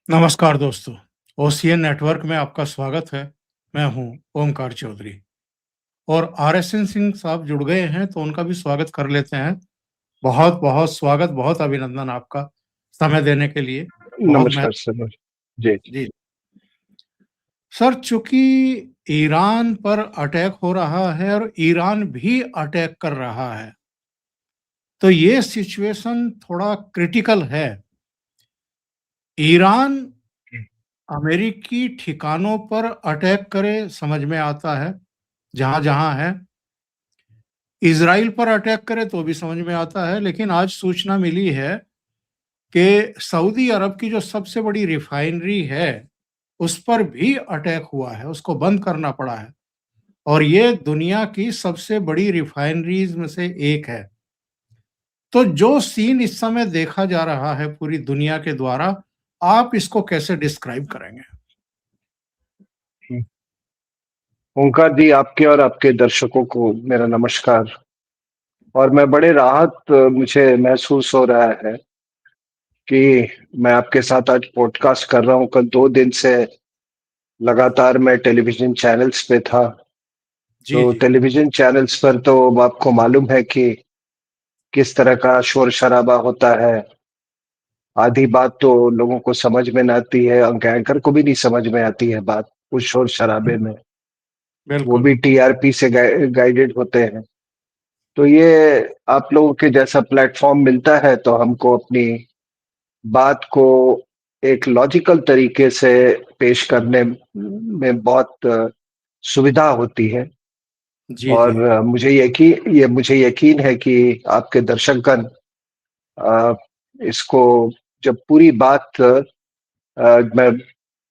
नमस्कार दोस्तों, OCN network में आपका स्वागत है। मैं हूं ओमकार चौधरी और आरएसएन सिंह साहब जुड़ गए हैं तो उनका भी स्वागत कर लेते हैं। बहुत-बहुत स्वागत, बहुत अभिनंदन आपका समय देने के लिए। बहुत मेहनत। नमस्कार सर। जी, जी। सर, चूंकि ईरान पर अटैक हो रहा है और ईरान भी अटैक कर रहा है, तो ये सिचुएशन थोड़ा क्रिटिकल है। ईरान अमेरिकी ठिकानों पर अटैक करे समझ में आता है, जहां-जहां है। इजराइल पर अटैक करे तो भी समझ में आता है, लेकिन आज सूचना मिली है कि सऊदी अरब की जो सबसे बड़ी रिफाइनरी है, उस पर भी अटैक हुआ है, उसको बंद करना पड़ा है और ये दुनिया की सबसे बड़ी रिफाइनरीज में से एक है। तो जो सीन इस समय देखा जा रहा है पूरी दुनिया के द्वारा, आप इसको कैसे डिस्क्राइब करेंगे? ओंकार जी, आपके और आपके दर्शकों को मेरा नमस्कार। और मैं बड़े राहत मुझे महसूस हो रहा है कि मैं आपके साथ आज पॉडकास्ट कर रहा हूँ। कल 2 दिन से लगातार मैं टेलीविज़न चैनल्स पे था। जी, तो जी। टेलीविज़न चैनल्स पर तो आपको मालूम है कि किस तरह का शोर-शराबा होता है। आधी बात तो लोगों को समझ में ना आती है, एंकर को भी नहीं समझ में आती है बात, उस शोर-शराबे में। वो बिल्कुल। भी टीआरपी से गाइडेड होते हैं। तो ये आप लोगों के जैसा प्लेटफ़ॉर्म मिलता है तो हमको अपनी बात को एक लॉजिकल तरीके से पेश करने में बहुत सुविधा होती है। जी, जी। और मुझे यकीन है कि आपके दर्शकगण अ, इसको जब पूरी बात मैं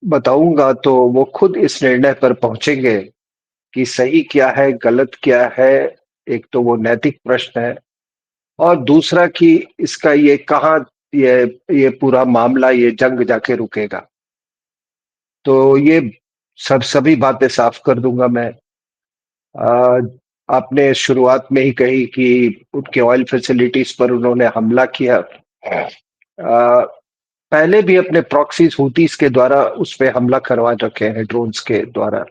बताऊँगा तो वो खुद इस निर्णय पर पहुँचेंगे कि सही क्या है, गलत क्या है। एक तो वो नैतिक प्रश्न है और दूसरा कि इसका ये कहाँ ये ये पूरा मामला, ये जंग जाके रुकेगा। तो ये सभी बातें साफ कर दूँगा मैं। अ, आपने शुरुआत में ही कही कि उनके ऑयल फैसिलिटीज़ पर उन्होंने हमला किया। पहले भी अपने प्रॉक्सीज़ हूथीज़ के द्वारा उस पे हमला करवा रखे हैं ड्रोन्स के द्वारा।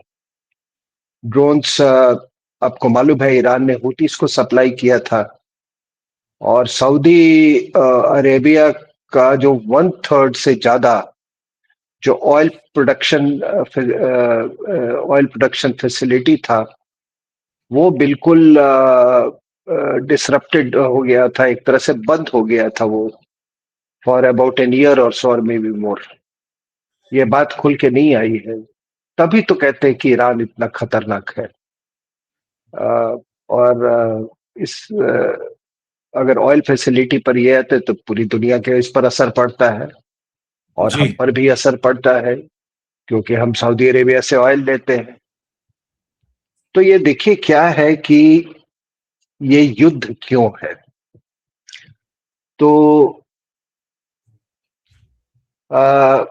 ड्रोन्स आपको मालूम है ईरान ने हूथीज़ को सप्लाई किया था। और सऊदी अरेबिया का जो 1/3 से ज़्यादा जो ऑयल प्रोडक्शन फैसिलिटी था, वो बिल्कुल डिसरप्टेड हो गया था, एक तरह से बंद हो गया था वो फॉर अबाउट एन ईयर और सो और मे बी मोर। ये बात खुल के नहीं आई है। तभी तो कहते हैं कि ईरान इतना खतरनाक है। और अगर ऑयल फैसिलिटी पर ये आते तो पूरी दुनिया के इस पर असर पड़ता है और हम जी। पर भी असर पड़ता है क्योंकि हम सऊदी अरेबिया से ऑयल लेते हैं। तो ये देखिए क्या है कि ये युद्ध क्यों है। तो आ,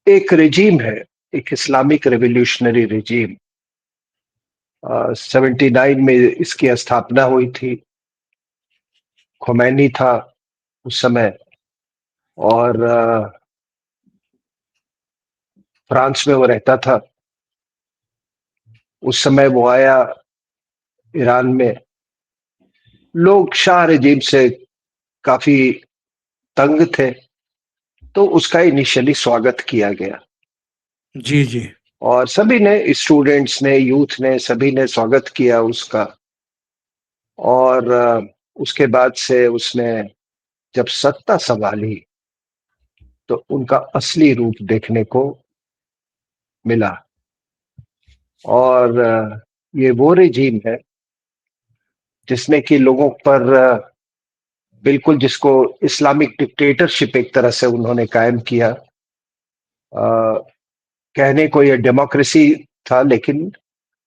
एक रिजीम है, एक इस्लामिक रेवोल्यूशनरी रिजीम। 79 में इसकी स्थापना हुई थी। खुमैनी था उस समय। और फ्रांस में वो रहता था। उस समय वो आया ईरान में। लोग शाह रेजीम से काफी तंग थे, तो उसका इनिशियली स्वागत किया गया जी, जी। और सभी ने, स्टूडेंट्स ने, यूथ ने, सभी ने स्वागत किया उसका। और उसके बाद से उसने जब सत्ता संभाली तो उनका असली रूप देखने को मिला। और ये वो रिजीम है जिसने कि लोगों पर बिल्कुल, जिसको इस्लामिक डिक्टेटरशिप एक तरह से उन्होंने कायम किया। कहने को ये डेमोक्रेसी था, लेकिन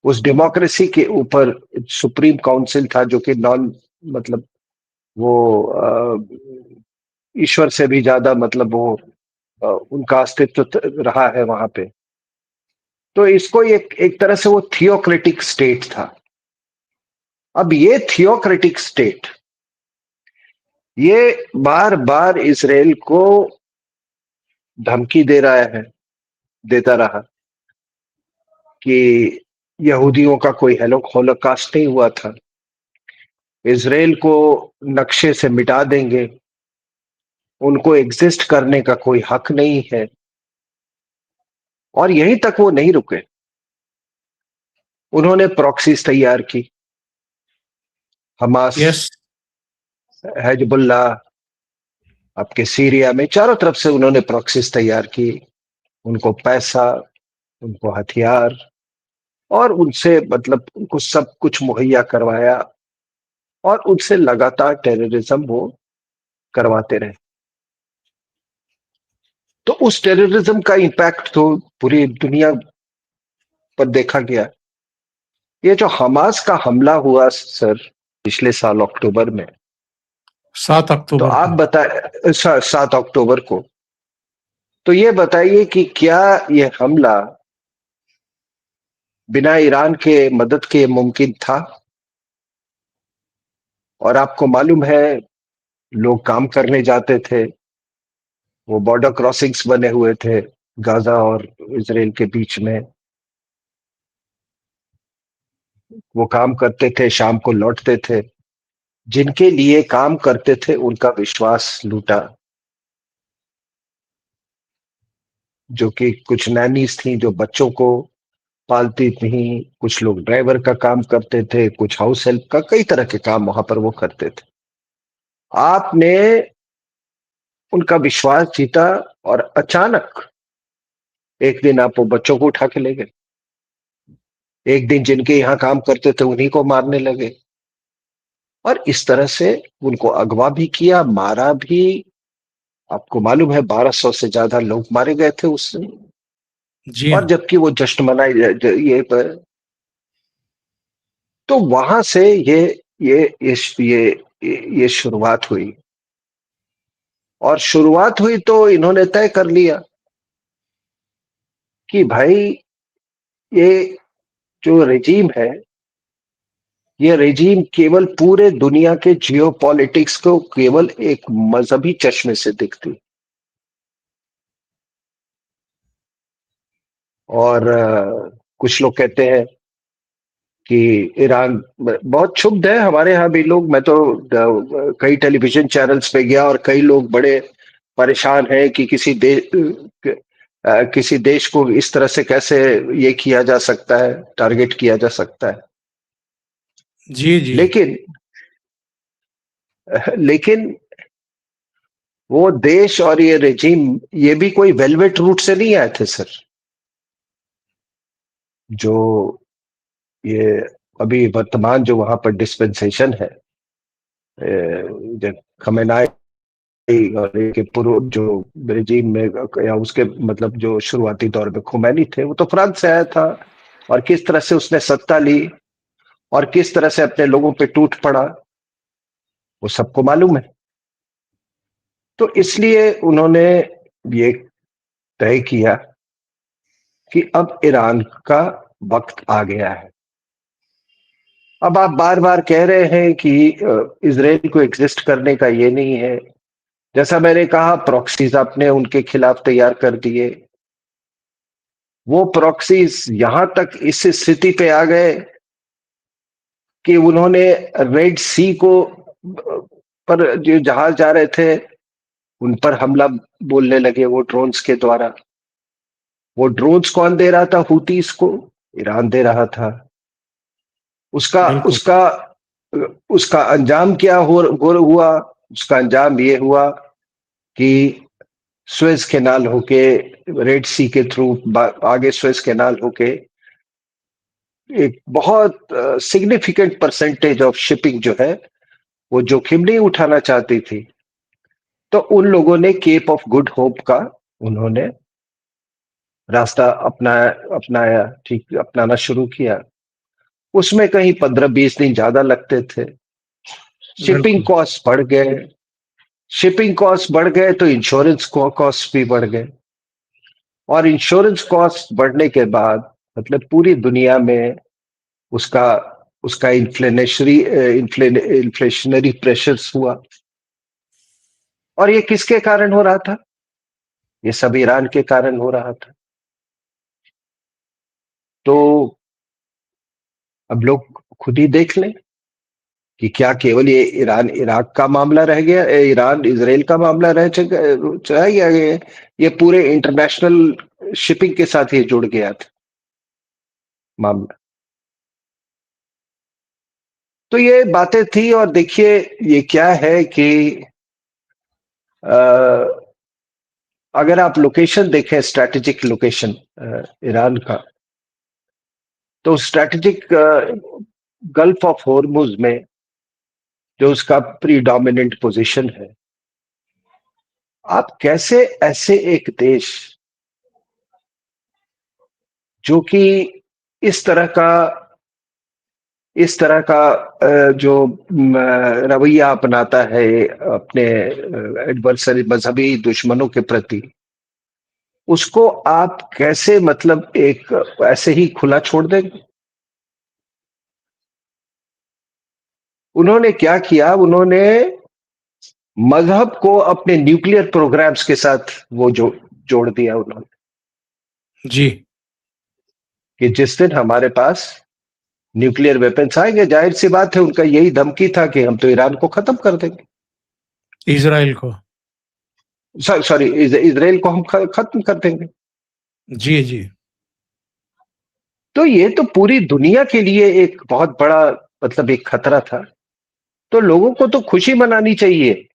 उस डेमोक्रेसी के ऊपर सुप्रीम काउंसिल था जो कि नॉन, मतलब वो ईश्वर से भी ज्यादा, मतलब वो उनका अस्तित्व रहा है वहां पे। तो इसको एक एक तरह से वो थियोक्रेटिक स्टेट था। अब ये थियोक्रेटिक स्टेट ये बार बार इसराइल को धमकी देता रहा कि यहूदियों का कोई होलोकॉस्ट नहीं हुआ था, इजराइल को नक्शे से मिटा देंगे, उनको एग्जिस्ट करने का कोई हक नहीं है। और यहीं तक वो नहीं रुके, उन्होंने प्रॉक्सीज तैयार की। हमास, यस, हिजबुल्लाह, आपके सीरिया में चारों तरफ से उन्होंने प्रॉक्सीज तैयार की, उनको पैसा, उनको हथियार और उनसे मतलब उनको सब कुछ मुहैया करवाया और उनसे लगातार टेररिज्म वो करवाते रहे। तो उस टेररिज्म का इम्पैक्ट तो पूरी दुनिया पर देखा गया। ये जो हमास का हमला हुआ सर पिछले साल अक्टूबर में, 7 तो अक्टूबर आप को। बताए 7 अक्टूबर को, तो ये बताइए कि क्या ये हमला बिना ईरान के मदद के मुमकिन था? और आपको मालूम है, लोग काम करने जाते थे, वो बॉर्डर क्रॉसिंग्स बने हुए थे गाजा और इसराइल के बीच में, वो काम करते थे, शाम को लौटते थे। जिनके लिए काम करते थे उनका विश्वास लूटा, जो कि कुछ नैनीज थी जो बच्चों को पालती थी, कुछ लोग ड्राइवर का काम करते थे, कुछ हाउस हेल्प का, कई तरह के काम वहां पर वो करते थे। आपने उनका विश्वास जीता और अचानक एक दिन आप वो बच्चों को उठा के ले गए, एक दिन जिनके यहाँ काम करते थे उन्हीं को मारने लगे, और इस तरह से उनको अगवा भी किया, मारा भी। आपको मालूम है 1200 से ज्यादा लोग मारे गए थे उससे। जी और हाँ। जबकि वो जश्न मनाई ये पर, तो वहां से ये शुरुआत हुई। और शुरुआत हुई तो इन्होंने तय कर लिया कि भाई ये जो रेजीम है, ये रेजीम केवल पूरे दुनिया के जियोपॉलिटिक्स को केवल एक मजहबी चश्मे से दिखती। और कुछ लोग कहते हैं कि ईरान बहुत क्षुब्ध है। हमारे यहाँ भी लोग, मैं तो कई टेलीविजन चैनल्स पे गया और कई लोग बड़े परेशान हैं कि किसी देश को इस तरह से कैसे ये किया जा सकता है, टारगेट किया जा सकता है। जी जी। लेकिन लेकिन वो देश और ये रेजिम, ये भी कोई वेलवेट रूट से नहीं आए थे सर। जो ये अभी वर्तमान जो वहां पर डिस्पेंसेशन है, जो खमेनाई और के पूर्व जो रेजिम में, या उसके मतलब जो शुरुआती दौर में खुमैनी थे, वो तो फ्रांस से आया था। और किस तरह से उसने सत्ता ली और किस तरह से अपने लोगों पे टूट पड़ा, वो सबको मालूम है। तो इसलिए उन्होंने ये तय किया कि अब ईरान का वक्त आ गया है। अब आप बार बार कह रहे हैं कि इसराइल को एग्जिस्ट करने का ये नहीं है। जैसा मैंने कहा, प्रॉक्सीज आपने उनके खिलाफ तैयार कर दिए। वो प्रॉक्सीज यहां तक इस स्थिति पे आ गए कि उन्होंने रेड सी को पर जो जहाज जा रहे थे उन पर हमला बोलने लगे, वो ड्रोन्स के द्वारा। वो ड्रोन्स कौन दे रहा था हुतीस को? ईरान दे रहा था। उसका बिल्कुल। उसका उसका अंजाम क्या हुआ? उसका अंजाम ये हुआ कि स्वेज कैनाल होके, रेड सी के थ्रू आगे स्वेज कैनाल होके एक बहुत सिग्निफिकेंट परसेंटेज ऑफ शिपिंग जो है वो जोखिम नहीं उठाना चाहती थी। तो उन लोगों ने केप ऑफ गुड होप का उन्होंने रास्ता अपनाया, ठीक अपनाना शुरू किया। उसमें कहीं 15-20 दिन ज्यादा लगते थे। शिपिंग बिल्कुल। कॉस्ट बढ़ गए, शिपिंग कॉस्ट बढ़ गए तो इंश्योरेंस कॉस्ट भी बढ़ गए। और इंश्योरेंस कॉस्ट बढ़ने के बाद मतलब पूरी दुनिया में उसका उसका इन्फ्लेशनरी प्रेशर्स हुआ। और ये किसके कारण हो रहा था? ये सब ईरान के कारण हो रहा था। तो अब लोग खुद ही देख लें कि क्या केवल ये ईरान इराक का मामला रह गया, ईरान इजराइल का मामला रह चला गया, ये पूरे इंटरनेशनल शिपिंग के साथ ये जुड़ गया था मामला। तो ये बातें थी। और देखिए ये क्या है कि अगर आप लोकेशन देखें, स्ट्रैटेजिक लोकेशन ईरान का, तो स्ट्रैटेजिक गल्फ ऑफ हॉर्मुज में जो उसका प्रीडोमिनेंट पोजीशन है, आप कैसे ऐसे एक देश जो कि इस तरह का जो रवैया अपनाता है अपने एडवर्सरी मजहबी दुश्मनों के प्रति, उसको आप कैसे मतलब एक ऐसे ही खुला छोड़ देंगे? उन्होंने क्या किया, उन्होंने मजहब को अपने न्यूक्लियर प्रोग्राम्स के साथ वो जोड़ दिया उन्होंने, जी। कि जिस दिन हमारे पास न्यूक्लियर वेपन्स आएंगे, जाहिर सी बात है उनका यही धमकी था कि हम तो ईरान को खत्म कर देंगे, इजराइल को। सॉरी इजराइल को हम खत्म कर देंगे। जी जी। तो ये तो पूरी दुनिया के लिए एक बहुत बड़ा मतलब एक खतरा था। तो लोगों को तो खुशी मनानी चाहिए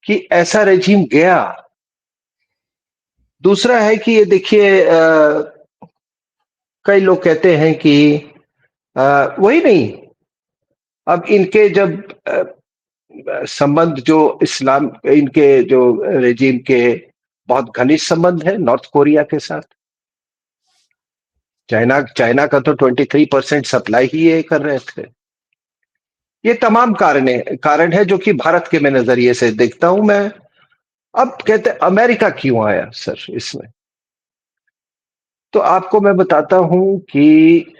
कि ऐसा रेजिम गया। दूसरा है कि ये देखिए कई लोग कहते हैं कि वही नहीं, अब इनके जब संबंध जो इस्लाम, इनके जो रेजिम के बहुत घनिष्ठ संबंध है नॉर्थ कोरिया के साथ। चाइना चाइना का तो 23% सप्लाई ही ये कर रहे थे। ये तमाम कारण है जो कि भारत के मैं नजरिए से देखता हूं मैं। अब कहते अमेरिका क्यों आया सर इसमें, तो आपको मैं बताता हूं कि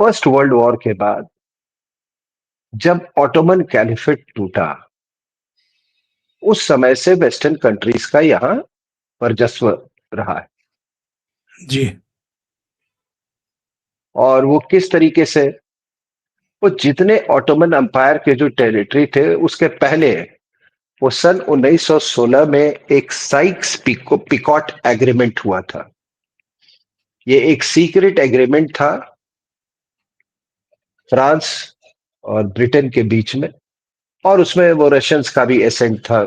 फर्स्ट वर्ल्ड वॉर के बाद जब ऑटोमन कैलिफेट टूटा, उस समय से वेस्टर्न कंट्रीज का यहां वर्चस्व रहा है। जी। और वो किस तरीके से, वो जितने ऑटोमन एम्पायर के जो टेरिटरी थे उसके पहले वो सन 1916 में एक साइक्स पिकॉट एग्रीमेंट हुआ था। ये एक सीक्रेट एग्रीमेंट था फ्रांस और ब्रिटेन के बीच में, और उसमें वो रशियंस का भी एसेंट था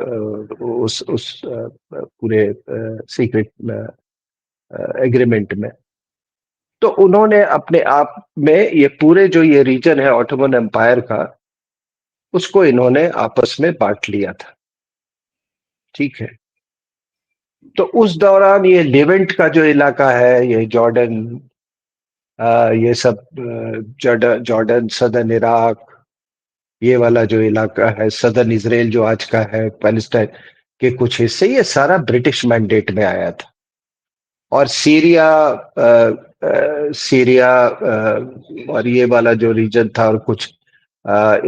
उस पूरे सीक्रेट एग्रीमेंट में। तो उन्होंने अपने आप में ये पूरे जो ये रीजन है ऑटोमन एम्पायर का, उसको इन्होंने आपस में बांट लिया था। ठीक है। तो उस दौरान ये लेवेंट का जो इलाका है, ये जॉर्डन, ये सब जॉर्डन, सदर्न इराक, ये वाला जो इलाका है, सदर्न इजराइल जो आज का है, पैलेस्टाइन के कुछ हिस्से, ये सारा ब्रिटिश मैंडेट में आया था। और सीरिया और ये वाला जो रीजन था और कुछ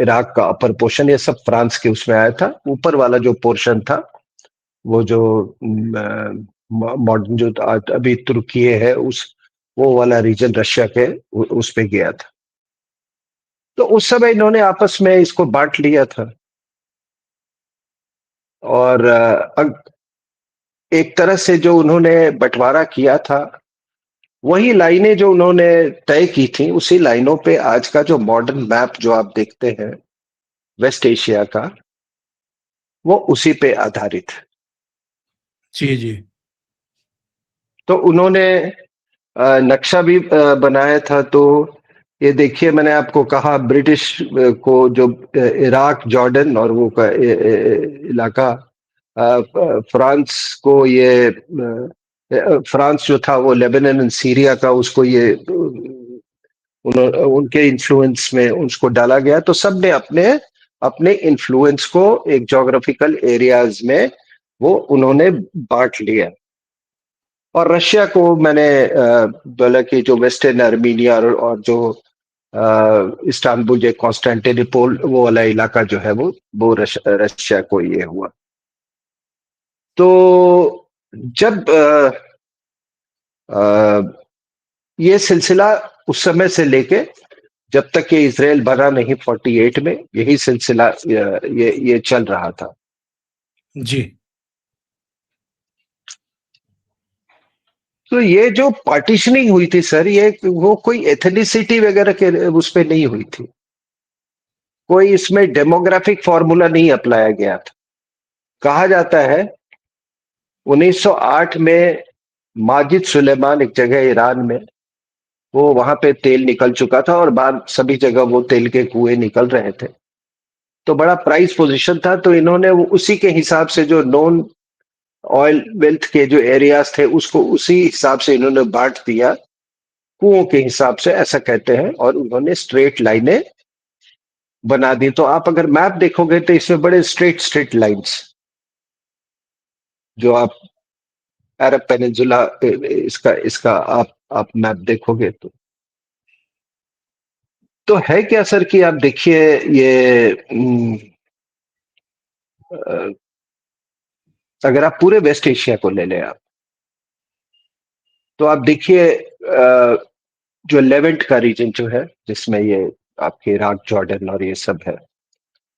इराक का अपर पोर्शन, ये सब फ्रांस के उसमें आया था। ऊपर वाला जो पोर्शन था वो जो मॉडर्न जो अभी तुर्की है, उस वो वाला रीजन रशिया के उस पे गया था। तो उस समय इन्होंने आपस में इसको बांट लिया था। और एक तरह से जो उन्होंने बंटवारा किया था, वही लाइनें जो उन्होंने तय की थी, उसी लाइनों पे आज का जो मॉडर्न मैप जो आप देखते हैं वेस्ट एशिया का, वो उसी पे आधारित है। जी जी। तो उन्होंने नक्शा भी बनाया था। तो ये देखिए, मैंने आपको कहा ब्रिटिश को जो इराक, जॉर्डन और वो का इलाका, फ्रांस को ये फ्रांस जो था वो लेबनान एंड सीरिया का, उसको ये उनके इन्फ्लुएंस में उसको डाला गया। तो सब ने अपने अपने इन्फ्लुएंस को एक जोग्राफिकल एरियाज में वो उन्होंने बांट लिया। और रशिया को मैंने बोला कि जो वेस्टर्न आर्मीनिया और जो इस्तांबुल, जो कॉन्स्टेंटिनोपल, वो वाला इलाका जो है वो रशिया को ये हुआ। तो जब ये सिलसिला उस समय से लेके जब तक ये इसराइल बना नहीं 48 में, यही सिलसिला ये चल रहा था। जी तो ये जो पार्टीशनिंग हुई थी सर, ये वो कोई एथनिसिटी वगैरह के उस पे नहीं हुई थी। कोई इसमें डेमोग्राफिक फॉर्मूला नहीं अप्लाया गया था। कहा जाता है 1908 में माजिद सुलेमान एक जगह ईरान में, वो वहां पे तेल निकल चुका था और बाद सभी जगह वो तेल के कुएं निकल रहे थे, तो बड़ा प्राइस पोजीशन था, तो इन्होंने वो उसी के हिसाब से जो नॉन ऑयल वेल्थ के जो एरियाज थे उसको उसी हिसाब से इन्होंने बांट दिया, कुओं के हिसाब से, ऐसा कहते हैं, और उन्होंने स्ट्रेट लाइनें बना दी। तो आप अगर मैप देखोगे तो इसमें बड़े स्ट्रेट स्ट्रेट लाइंस, जो आप अरब पेनिनसुला इसका इसका आप मैप देखोगे तो है क्या सर कि आप देखिए ये अगर आप पूरे वेस्ट एशिया को ले लें आप, तो आप देखिए जो लेवेंट का रीजन जो है, जिसमें ये आपके इराक जॉर्डन और ये सब है,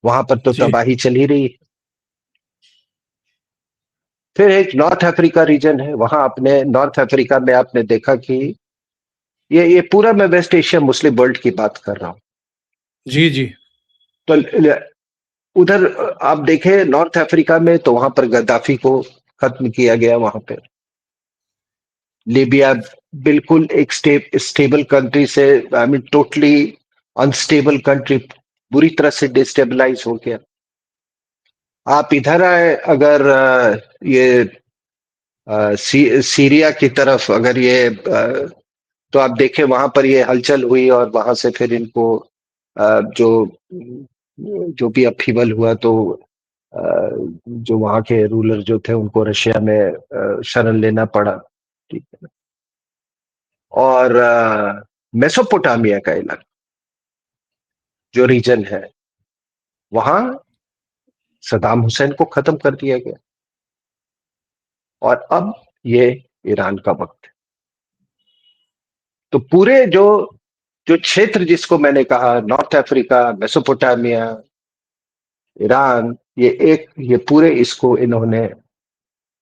वहां पर तो जी तबाही चल ही रही है। फिर एक नॉर्थ अफ्रीका रीजन है, वहां आपने नॉर्थ अफ्रीका में आपने देखा कि ये पूरा मैं वेस्ट एशिया मुस्लिम वर्ल्ड की बात कर रहा हूँ। जी जी तो उधर आप देखें नॉर्थ अफ्रीका में, तो वहां पर गद्दाफी को खत्म किया गया। वहां पे लीबिया बिल्कुल एक स्टेबल कंट्री से, I mean totally unstable country, बुरी तरह से डिस्टेबलाइज हो गया। आप इधर आए अगर ये सीरिया की तरफ, अगर ये तो आप देखें वहां पर ये हलचल हुई और वहां से फिर इनको जो जो भी अपहीवल हुआ, तो जो वहां के रूलर जो थे उनको रशिया में शरण लेना पड़ा। ठीक है। और मेसोपोटामिया का इलाका जो रीजन है, वहां सदाम हुसैन को खत्म कर दिया गया, और अब ये ईरान का वक्त है। तो पूरे जो जो क्षेत्र जिसको मैंने कहा, नॉर्थ अफ्रीका, मेसोपोटामिया, ईरान, ये पूरे इसको इन्होंने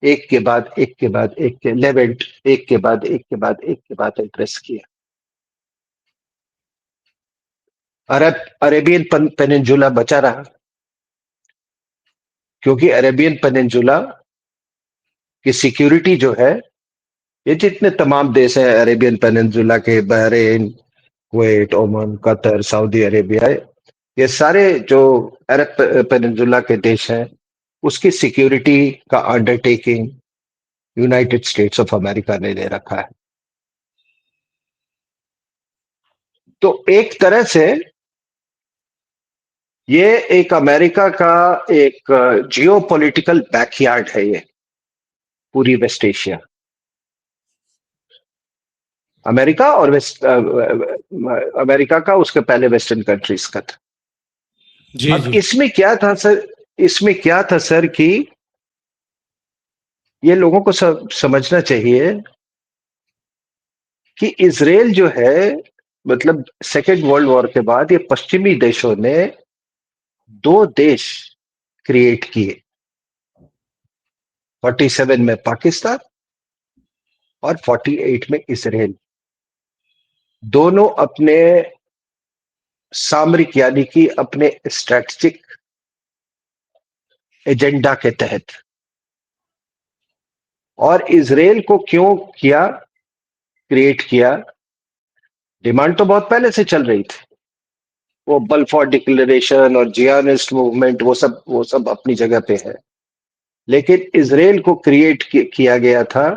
एक के बाद एक के बाद एक के लेवेंट, एक के बाद एक के बाद एक के बाद एड्रेस किया। अरेबियन पेनिनजुला बचा रहा, क्योंकि अरेबियन पेनिनजुला की सिक्योरिटी जो है, ये जितने तमाम देश हैं अरेबियन पेनिनजुला के, Bahrain, Kuwait, Oman, Qatar, Saudi Arabia, ये सारे जो अरब पेनिनजुला के देश हैं, उसकी सिक्योरिटी का undertaking United states of America ने ले रखा है। तो एक तरह से ये एक अमेरिका का एक जियो पॉलिटिकल बैकयार्ड है, ये पूरी वेस्ट एशिया, अमेरिका और वेस्ट अमेरिका का, उसके पहले वेस्टर्न कंट्रीज का था। जी अब जी इसमें क्या था सर, इसमें क्या था सर कि ये लोगों को समझना चाहिए कि इसराइल जो है, मतलब सेकेंड वर्ल्ड वॉर के बाद ये पश्चिमी देशों ने दो देश क्रिएट किए, 47 में पाकिस्तान और 48 में इसराइल। दोनों अपने सामरिक यानी कि अपने स्ट्रेटेजिक एजेंडा के तहत। और इसराइल को क्यों किया, क्रिएट किया, डिमांड तो बहुत पहले से चल रही थी। वो बल्फोर डिक्लेरेशन और जियानिस्ट मूवमेंट, वो सब अपनी जगह पे है, लेकिन इसराइल को क्रिएट किया गया था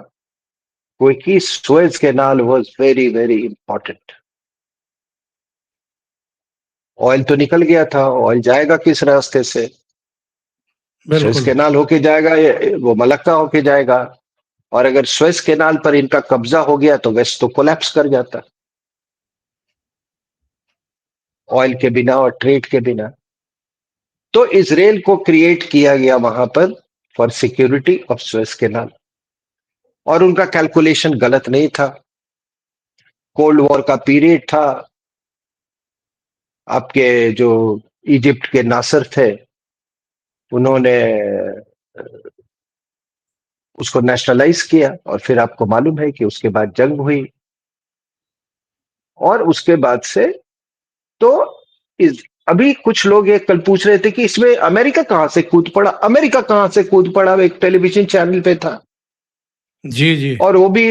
क्योंकि Suez canal was very very important. Oil तो निकल गया था, ऑयल जाएगा किस रास्ते से? सुएज बिल्कुल कैनाल होके जाएगा, वो मलक्का होके जाएगा। और अगर सुएज कैनाल पर इनका कब्जा हो गया तो वेस्ट तो कोलैप्स कर जाता, ऑयल के बिना और ट्रेड के बिना। तो इसराइल को क्रिएट किया गया वहां पर for security of Suez canal, और उनका कैलकुलेशन गलत नहीं था। कोल्ड वॉर का पीरियड था, आपके जो इजिप्ट के नासर थे उन्होंने उसको नेशनलाइज किया, और फिर आपको मालूम है कि उसके बाद जंग हुई, और उसके बाद से तो अभी कुछ लोग ये कल पूछ रहे थे कि इसमें अमेरिका कहां से कूद पड़ा। अमेरिका कहां से कूद पड़ा? एक टेलीविजन चैनल पे था, जी जी। और वो भी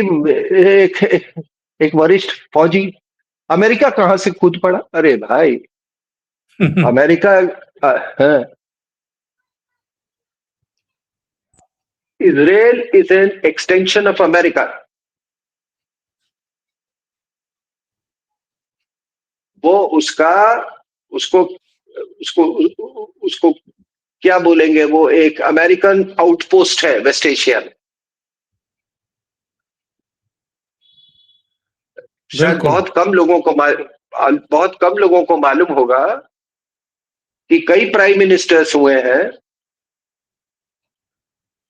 एक वरिष्ठ फौजी। अमेरिका कहां से कूद पड़ा? अरे भाई, अमेरिका है, Israel is an extension of America. वो उसका उसको उसको उसको क्या बोलेंगे, वो एक अमेरिकन आउटपोस्ट है वेस्ट एशिया में। शायद बिल्कुल। बहुत कम लोगों को मालूम होगा कि कई प्राइम मिनिस्टर्स हुए हैं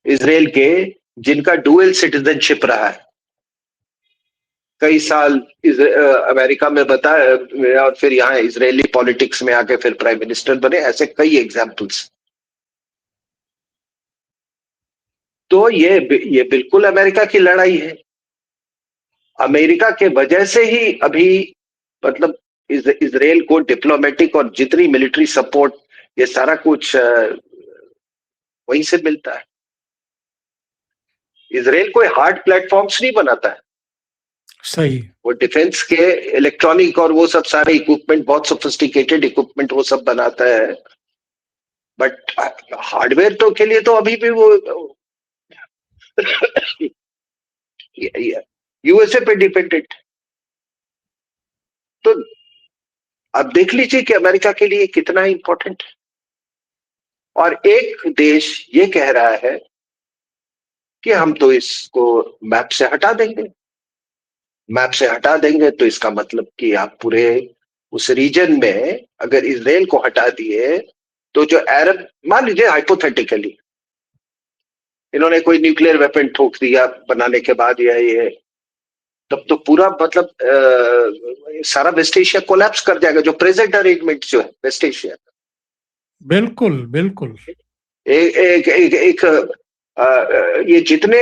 इजराइल के जिनका डुअल सिटीजनशिप रहा है। कई साल अमेरिका में बताया और फिर यहाँ इजरायली पॉलिटिक्स में आके फिर प्राइम मिनिस्टर बने, ऐसे कई एग्जाम्पल्स। तो ये बिल्कुल अमेरिका की लड़ाई है। अमेरिका के वजह से ही अभी मतलब इजराइल को डिप्लोमेटिक और जितनी मिलिट्री सपोर्ट, ये सारा कुछ वहीं से मिलता है। इजराइल कोई हार्ड प्लेटफॉर्म्स नहीं बनाता है, सही। वो डिफेंस के इलेक्ट्रॉनिक और वो सब सारे इक्विपमेंट, बहुत सोफिस्टिकेटेड इक्विपमेंट वो सब बनाता है। बट हार्डवेयर तो के लिए तो अभी भी वो यूएसए पे डिपेंडेंट। तो अब देख लीजिए कि अमेरिका के लिए कितना इंपॉर्टेंट है। और एक देश ये कह रहा है कि हम तो इसको मैप से हटा देंगे। मैप से हटा देंगे तो इसका मतलब कि आप पूरे उस रीजन में अगर इजराइल को हटा दिए तो जो अरब, मान लीजिए हाइपोथेटिकली इन्होंने कोई न्यूक्लियर वेपन ठोक दिया बनाने के बाद, या ये तब तो पूरा मतलब सारा वेस्ट एशिया कोलैप्स कर जाएगा, जो प्रेजेंट अरेंजमेंट जो है वेस्ट एशिया। बिल्कुल बिल्कुल। एक एक एक, एक ये जितने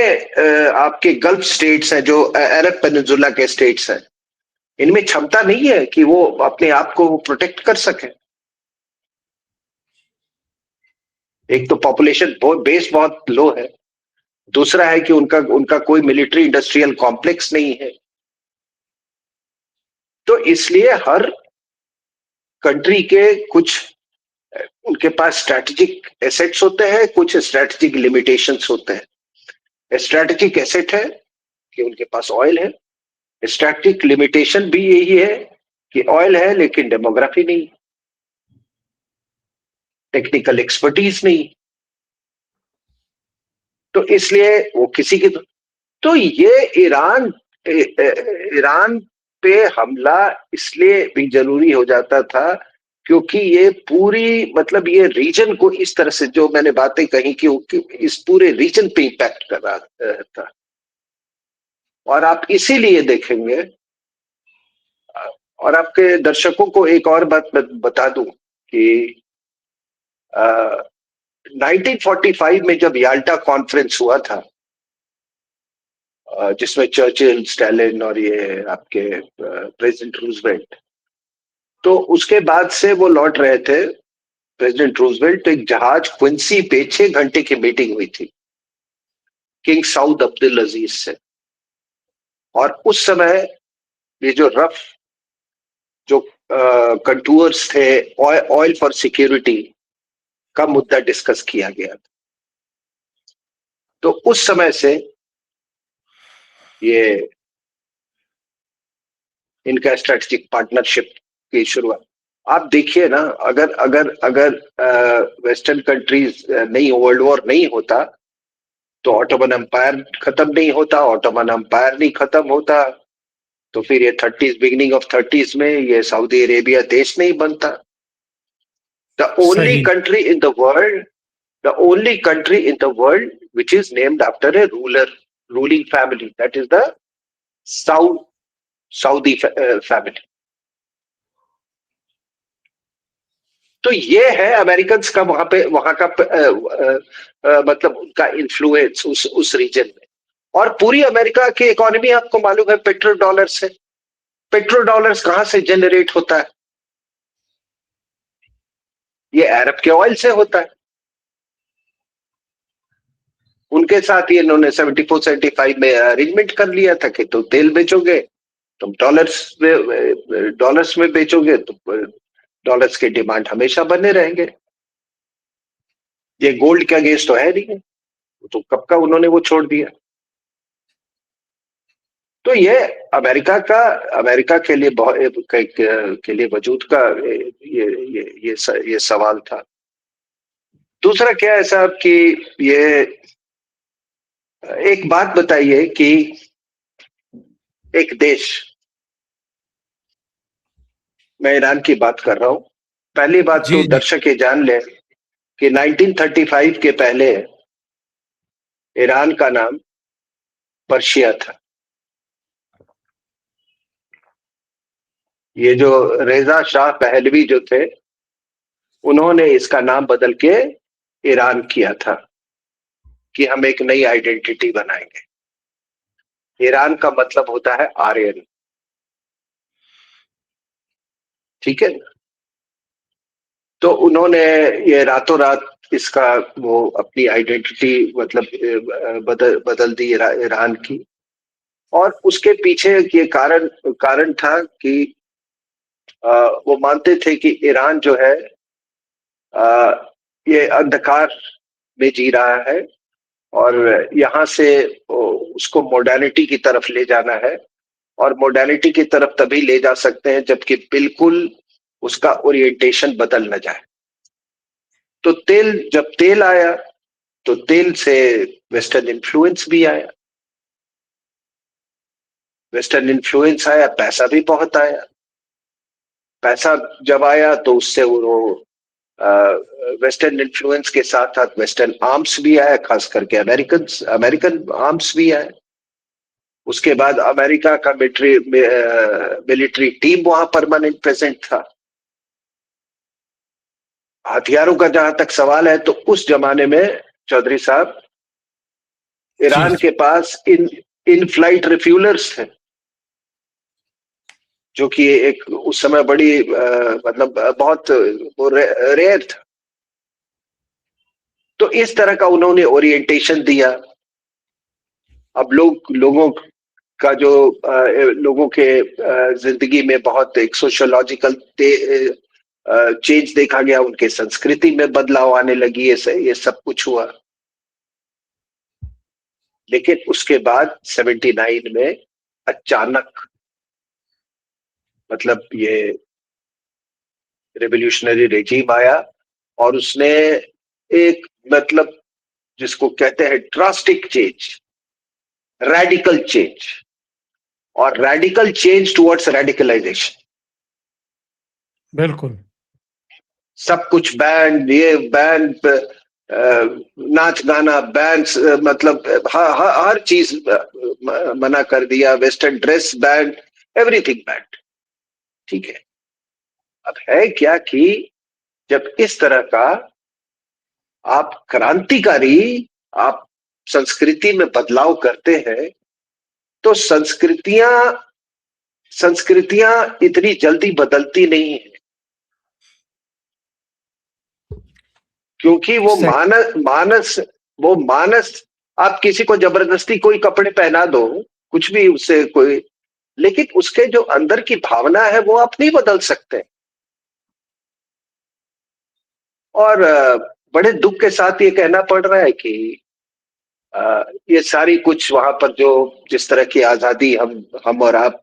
आपके गल्फ स्टेट्स हैं, जो अरब पेनिनसुला के स्टेट्स हैं, इनमें क्षमता नहीं है कि वो अपने आप को प्रोटेक्ट कर सके। एक तो पॉपुलेशन बेस बहुत लो है, दूसरा है कि उनका उनका कोई मिलिट्री इंडस्ट्रियल कॉम्प्लेक्स नहीं है। तो इसलिए हर कंट्री के कुछ उनके पास स्ट्रैटेजिक एसेट्स होते हैं, कुछ स्ट्रैटेजिक लिमिटेशंस होते हैं। स्ट्रैटेजिक एसेट है कि उनके पास ऑयल है, स्ट्रैटेजिक लिमिटेशन भी यही है कि ऑयल है लेकिन डेमोग्राफी नहीं, टेक्निकल एक्सपर्टीज नहीं। तो इसलिए वो किसी की तो ये ईरान पे हमला इसलिए भी जरूरी हो जाता था क्योंकि ये पूरी मतलब ये रीजन को इस तरह से, जो मैंने बातें कही कि इस पूरे रीजन पे इम्पैक्ट कर रहा था। और आप इसीलिए देखेंगे, और आपके दर्शकों को एक और बात बता दूं कि 1945 में जब याल्टा कॉन्फ्रेंस हुआ था, जिसमें चर्चिल, स्टालिन और ये आपके प्रेसिडेंट रूजवेल्ट, तो उसके बाद से वो लौट रहे थे प्रेसिडेंट रूजवेल्ट, तो एक जहाज क्विंसी पे 6 घंटे की मीटिंग हुई थी किंग साउद अब्दुल अजीज से। और उस समय ये जो रफ जो कंटूर्स थे ऑयल फॉर सिक्योरिटी का मुद्दा डिस्कस किया गया था। तो उस समय से ये इनका स्ट्रेटेजिक पार्टनरशिप की शुरुआत। आप देखिए ना, अगर अगर अगर वेस्टर्न कंट्रीज नहीं, वर्ल्ड वॉर नहीं होता तो ऑटोमन एम्पायर खत्म नहीं होता, ऑटोमन एम्पायर नहीं खत्म होता तो फिर ये 30s, बिगिनिंग ऑफ 30s में ये सऊदी अरेबिया देश नहीं बनता। द ओनली सही। Country in the world, the only country in the world which is named after a ruling family, that is the Saudi family. तो ये है अमेरिकन का वहां का मतलब उनका इन्फ्लुएंस उस रीजन में। और पूरी अमेरिका की इकोनॉमी आपको मालूम है पेट्रो डॉलर से। पेट्रो डॉलर्स कहां से जनरेट होता है? ये अरब के ऑयल से होता है। उनके साथ ही इन्होंने 74-75 में अरेंजमेंट कर लिया था कि तो तेल बेचोगे तुम डॉलर्स में बेचोगे तो डॉलर्स के डिमांड हमेशा बने रहेंगे। ये गोल्ड के अगेंस्ट तो है नहीं, तो कब का उन्होंने वो छोड़ दिया। तो ये अमेरिका के लिए के लिए वजूद का ये सवाल था। दूसरा क्या है साहब कि ये एक बात बताइए कि एक देश, मैं ईरान की बात कर रहा हूं। पहली बात तो दर्शक ये जान ले कि 1935 के पहले ईरान का नाम पर्शिया था। ये जो रेजा शाह पहलवी जो थे उन्होंने इसका नाम बदल के ईरान किया था कि हम एक नई आइडेंटिटी बनाएंगे। ईरान का मतलब होता है आर्यन, ठीक है। तो उन्होंने ये रातों रात इसका वो अपनी आइडेंटिटी मतलब बदल दी ईरान की। और उसके पीछे ये कारण था कि वो मानते थे कि ईरान जो है ये अंधकार में जी रहा है और यहाँ से उसको मॉडर्निटी की तरफ ले जाना है। और मॉडर्निटी की तरफ तभी ले जा सकते हैं जबकि बिल्कुल उसका ओरिएंटेशन बदल न जाए। तो जब तेल आया तो तेल से वेस्टर्न इन्फ्लुएंस भी आया। वेस्टर्न इन्फ्लुएंस आया, पैसा भी बहुत आया। पैसा जब आया तो उससे वो वेस्टर्न इन्फ्लुएंस के साथ साथ वेस्टर्न आर्म्स भी आया, खास करके अमेरिकन आर्म्स भी आया। उसके बाद अमेरिका का मिलिट्री टीम वहां परमानेंट प्रेजेंट था। हथियारों का जहां तक सवाल है तो उस जमाने में चौधरी साहब ईरान के पास इन फ्लाइट रिफ्यूलर्स थे जो कि एक उस समय बड़ी मतलब बहुत रेयर था। तो इस तरह का उन्होंने ओरिएंटेशन दिया। अब लोगों का जो लोगों के जिंदगी में बहुत एक सोशियोलॉजिकल चेंज देखा गया, उनके संस्कृति में बदलाव आने लगी, ये सब कुछ हुआ। लेकिन उसके बाद 79 में अचानक मतलब ये रेवोल्यूशनरी रेजीम आया और उसने एक मतलब जिसको कहते हैं ड्रास्टिक चेंज, रेडिकल चेंज और रेडिकल चेंज टुवर्ड्स रेडिकलाइजेशन। बिल्कुल सब कुछ बैन, ये बैन, नाच गाना बैन, मतलब हर चीज मना कर दिया। Western dress ban, everything ban, ठीक है। अब है क्या कि जब इस तरह का आप क्रांतिकारी आप संस्कृति में बदलाव करते हैं तो संस्कृतियां इतनी जल्दी बदलती नहीं है, क्योंकि वो मानस आप किसी को जबरदस्ती कोई कपड़े पहना दो, कुछ भी उससे कोई, लेकिन उसके जो अंदर की भावना है वो आप नहीं बदल सकते। और बड़े दुख के साथ ये कहना पड़ रहा है कि ये सारी कुछ वहां पर जो जिस तरह की आजादी हम और आप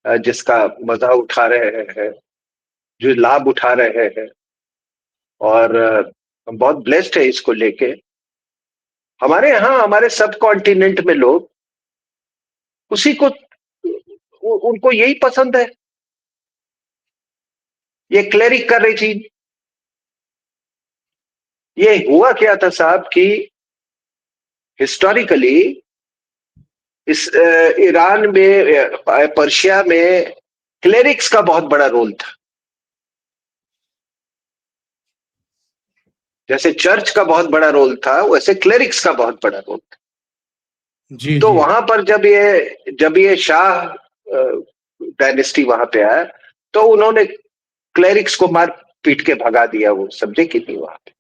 जिसका मजा उठा रहे हैं, जो लाभ उठा रहे हैं, और हम बहुत ब्लेस्ड है इसको लेके। हमारे यहाँ हमारे सब कॉन्टिनेंट में लोग उसी को उनको यही पसंद है, ये क्लेरिक का रेजीम, ये हुआ क्या था साहब कि हिस्टोरिकली इस ईरान में, पर्शिया में क्लेरिक्स का बहुत बड़ा रोल था। जैसे चर्च का बहुत बड़ा रोल था, वैसे क्लेरिक्स का बहुत बड़ा रोल था। जी तो जी। वहां पर जब ये शाह डायनेस्टी वहां पे आया, तो उन्होंने क्लेरिक्स को मार पीट के भगा दिया, वो समझे कि नहीं वहां पे।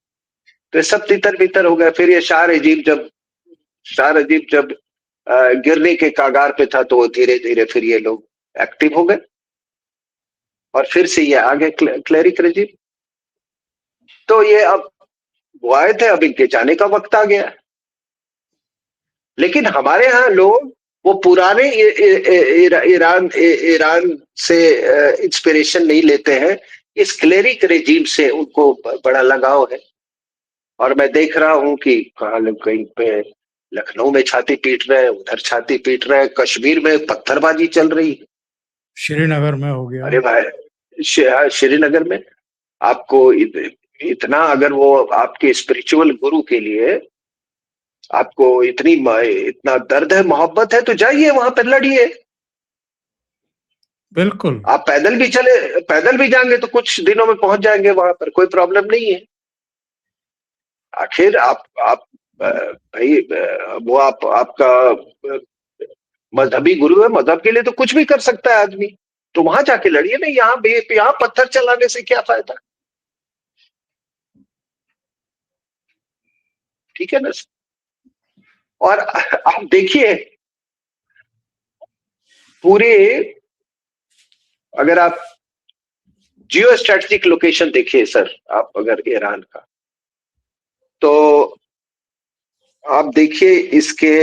तो ये सब तितर बितर हो गया। फिर ये शाह रजीब जब गिरने के कागार पे था, तो धीरे धीरे फिर ये लोग एक्टिव हो गए, और फिर से ये आगे क्लेरिक रजीम। तो ये अब वो आए थे, अब इनके जाने का वक्त आ गया। लेकिन हमारे यहाँ लोग वो पुराने ईरान से इंस्पिरेशन नहीं लेते हैं, इस क्लेरिक रेजिम से उनको बड़ा लगाव है। और मैं देख रहा हूं कि कहाँ लोग, कहीं पे लखनऊ में छाती पीट रहे हैं, उधर छाती पीट रहे हैं, कश्मीर में पत्थरबाजी चल रही है। श्रीनगर में हो गया। अरे भाई, श्रीनगर में आपको इतना, अगर वो आपके स्पिरिचुअल गुरु के लिए आपको इतना दर्द है, मोहब्बत है, तो जाइए वहां पर लड़िए। बिल्कुल। आप पैदल भी जाएंगे तो कुछ दिनों में पहुंच जाएंगे वहां पर, कोई प्रॉब्लम नहीं है। आखिर आप भाई, वो आपका मजहबी गुरु है, मजहब के लिए तो कुछ भी कर सकता है आदमी। तो वहां जाके लड़िए ना, यहाँ पत्थर चलाने से क्या फायदा। ठीक है ना। और आप देखिए, पूरे, अगर आप जियो स्ट्रेटेजिक लोकेशन देखिए सर, आप अगर ईरान का, तो आप देखिए इसके,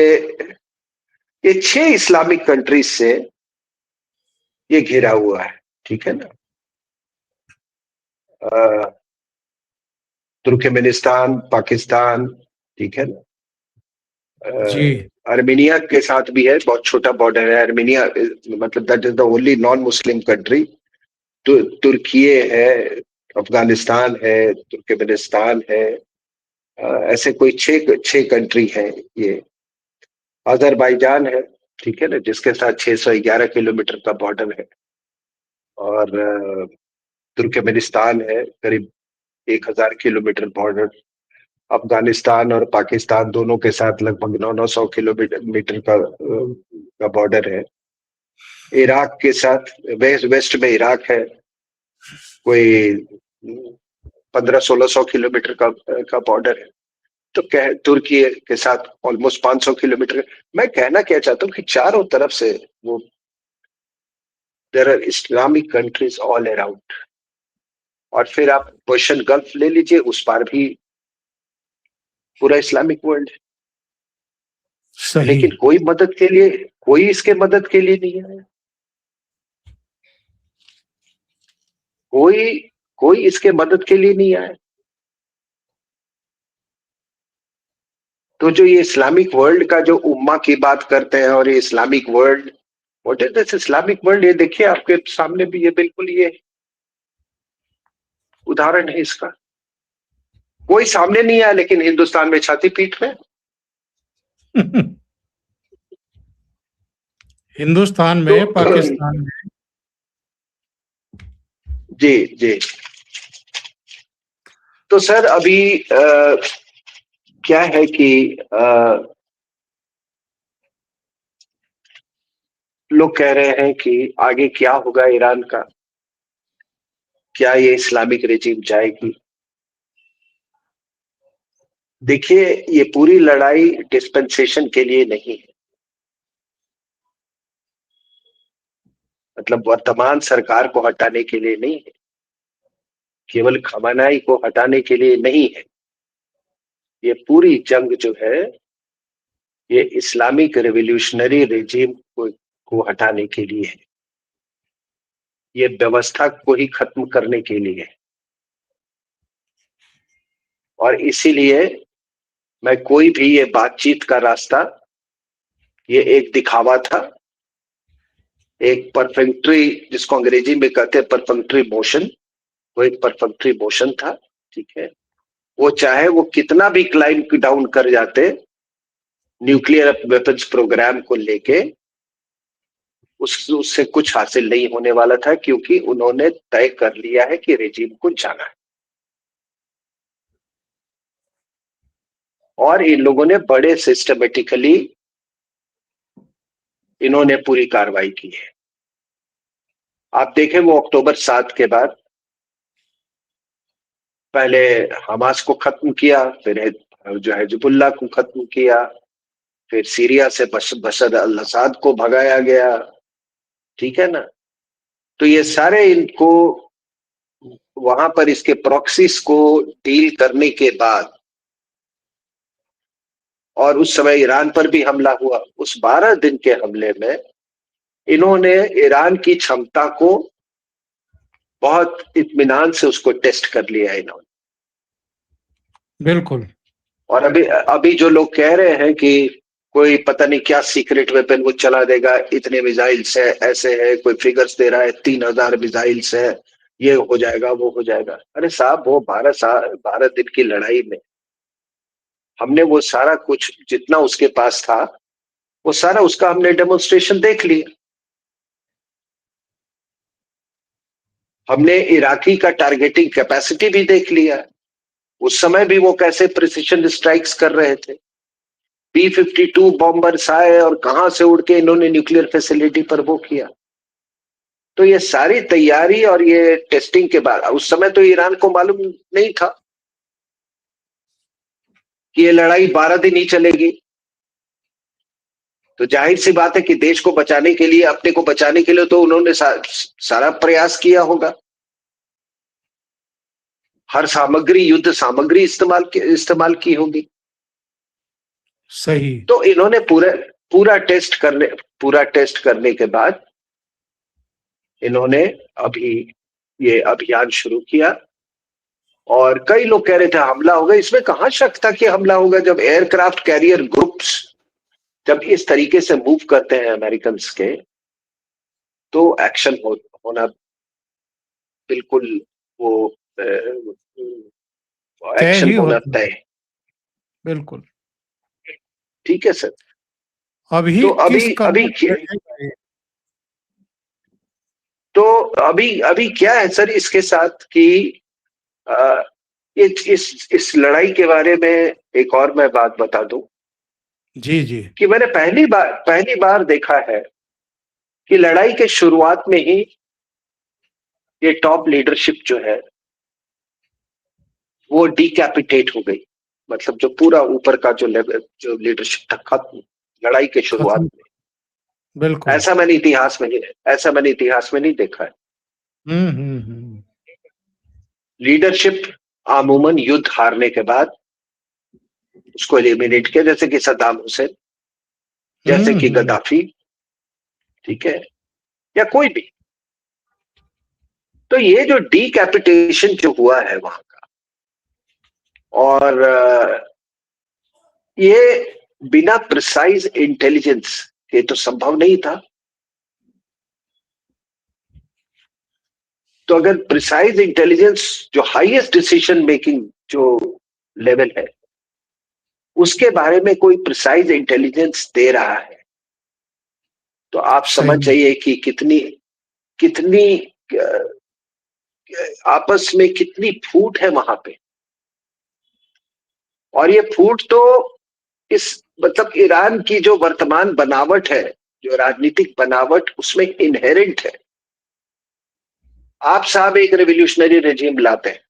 ये 6 इस्लामिक कंट्रीज से ये घिरा हुआ है। ठीक है ना। तुर्कमेनिस्तान, पाकिस्तान, ठीक है ना। जी। आर्मेनिया के साथ भी है, बहुत छोटा बॉर्डर है आर्मेनिया, मतलब that is the only non Muslim country. तुर्की है, अफगानिस्तान है, तुर्कमेनिस्तान है, ऐसे कोई छह छह कंट्री है ये। अजरबैजान है, ठीक है ना, जिसके साथ 611 किलोमीटर का बॉर्डर है। और तुर्कमेनिस्तान है, करीब 1000 किलोमीटर बॉर्डर। अफगानिस्तान और पाकिस्तान दोनों के साथ लगभग 900 किलोमीटर मीटर का बॉर्डर है। इराक के साथ, वेस्ट में इराक है, कोई 1500-1600 किलोमीटर का बॉर्डर है। तो तुर्की के साथ ऑलमोस्ट 500 किलोमीटर। मैं कहना क्या चाहता हूँ कि चारों तरफ से वो, there are Islamic countries all around. और फिर आप पर्शियन गल्फ ले लीजिए, उस पार भी पूरा इस्लामिक वर्ल्ड है। सही। लेकिन कोई इसके मदद के लिए नहीं है। कोई कोई इसके मदद के लिए नहीं आया। तो जो ये इस्लामिक वर्ल्ड का जो उम्मा की बात करते हैं, और ये Islamic world, what is this Islamic world, ये देखिए आपके सामने भी, ये बिल्कुल ये उदाहरण है इसका। कोई सामने नहीं आया, लेकिन हिंदुस्तान में छाती पीट रहे हैं। हिंदुस्तान तो में, पाकिस्तान में। जी जी। तो सर अभी क्या है कि लोग कह रहे हैं कि आगे क्या होगा ईरान का, क्या ये इस्लामिक रेजिम जाएगी। देखिए, ये पूरी लड़ाई डिस्पेंसेशन के लिए नहीं है, मतलब वर्तमान सरकार को हटाने के लिए नहीं है, केवल खamenei को हटाने के लिए नहीं है। ये पूरी जंग जो है, ये इस्लामिक रेवोल्यूशनरी रेजिम को हटाने के लिए है। ये व्यवस्था को ही खत्म करने के लिए है। और इसीलिए मैं कोई भी ये बातचीत का रास्ता, ये एक दिखावा था, एक परफेक्ट्री, जिसको अंग्रेजी में कहते हैं परफेक्ट्री मोशन, वो एक परफेक्ट्री मोशन था। ठीक है। वो चाहे वो कितना भी क्लाइंब डाउन कर जाते न्यूक्लियर वेपन्स प्रोग्राम को लेके, उससे कुछ हासिल नहीं होने वाला था, क्योंकि उन्होंने तय कर लिया है कि रेजिम को जाना है। और इन लोगों ने बड़े सिस्टमेटिकली इन्होंने पूरी कार्रवाई की है। आप देखें, वो अक्टूबर 7 के बाद पहले हमास को खत्म किया, फिर जो है हिजबुल्लाह को खत्म किया, फिर सीरिया से बशर अल असद को भगाया गया, ठीक है ना। तो ये सारे इनको वहां पर इसके प्रॉक्सीज को डील करने के बाद, और उस समय ईरान पर भी हमला हुआ, उस 12 दिन के हमले में इन्होंने ईरान की क्षमता को बहुत इत्मीनान से उसको टेस्ट कर लिया इन्होंने। बिल्कुल। और अभी अभी जो लोग कह रहे हैं कि कोई पता नहीं क्या सीक्रेट वेपन वो चला देगा, इतने मिसाइल्स है, ऐसे है, कोई फिगर्स दे रहा है 3000 मिसाइल्स है, ये हो जाएगा वो हो जाएगा। अरे साहब, वो 12 दिन की लड़ाई में हमने वो सारा कुछ जितना उसके पास था, वो सारा उसका हमने डेमोन्स्ट्रेशन देख लिया। हमने इराकी का टारगेटिंग कैपेसिटी भी देख लिया। उस समय भी वो कैसे प्रिसिशन स्ट्राइक्स कर रहे थे। B-52 बॉम्बर्स आए और कहां से उड़ के इन्होंने न्यूक्लियर फैसिलिटी पर वो किया। तो ये सारी तैयारी और ये टेस्टिंग के बाद, उस समय तो ईरान को मालूम नहीं था कि ये लड़ाई 12 दिन ही चलेगी। तो जाहिर सी बात है कि देश को बचाने के लिए, अपने को बचाने के लिए तो उन्होंने सारा प्रयास किया होगा। हर सामग्री, युद्ध सामग्री इस्तेमाल की होगी। सही। तो इन्होंने पूरा टेस्ट करने के बाद इन्होंने अभी ये अभियान शुरू किया। और कई लोग कह रहे थे हमला होगा, इसमें कहां शक था कि हमला होगा, जब एयरक्राफ्ट कैरियर ग्रुप्स जब इस तरीके से मूव करते हैं अमेरिकन के, तो एक्शन होना बिल्कुल वो तय एक्शन ही होना होता। तय। बिल्कुल। ठीक है सर। अभी तो किस अभी अभी कदर बढ़ेगा ये? तो अभी अभी क्या है सर इसके साथ कि अ, इस लड़ाई के बारे में एक और मैं बात बता दूं जी जी। कि मैंने पहली बार देखा है कि लड़ाई के शुरुआत में ही ये टॉप लीडरशिप जो है वो डिकैपिटेट हो गई। मतलब जो पूरा ऊपर का जो लेवल, जो लीडरशिप था, खत्म लड़ाई के शुरुआत खत्म। में। बिल्कुल। ऐसा मैंने इतिहास में नहीं देखा है। हम्म। लीडरशिप अमूमन युद्ध हारने के बाद उसको एलिमिनेट किया, जैसे कि सद्दाम हुसैन, जैसे कि हम्म। गद्दाफी, ठीक है, या कोई भी। तो ये जो डीकैपिटेशन जो हुआ है वहां का, और ये बिना प्रिसाइज इंटेलिजेंस के तो संभव नहीं था। तो अगर प्रिसाइज इंटेलिजेंस, जो हाईएस्ट डिसीजन मेकिंग जो लेवल है, उसके बारे में कोई प्रिसाइज इंटेलिजेंस दे रहा है, तो आप समझ सही। जाइए कि कितनी कितनी आपस में कितनी फूट है वहां पे। और ये फूट तो इस मतलब ईरान की जो वर्तमान बनावट है, जो राजनीतिक बनावट, उसमें इनहेरेंट है। आप साहब एक रेवोल्यूशनरी रेजिम लाते हैं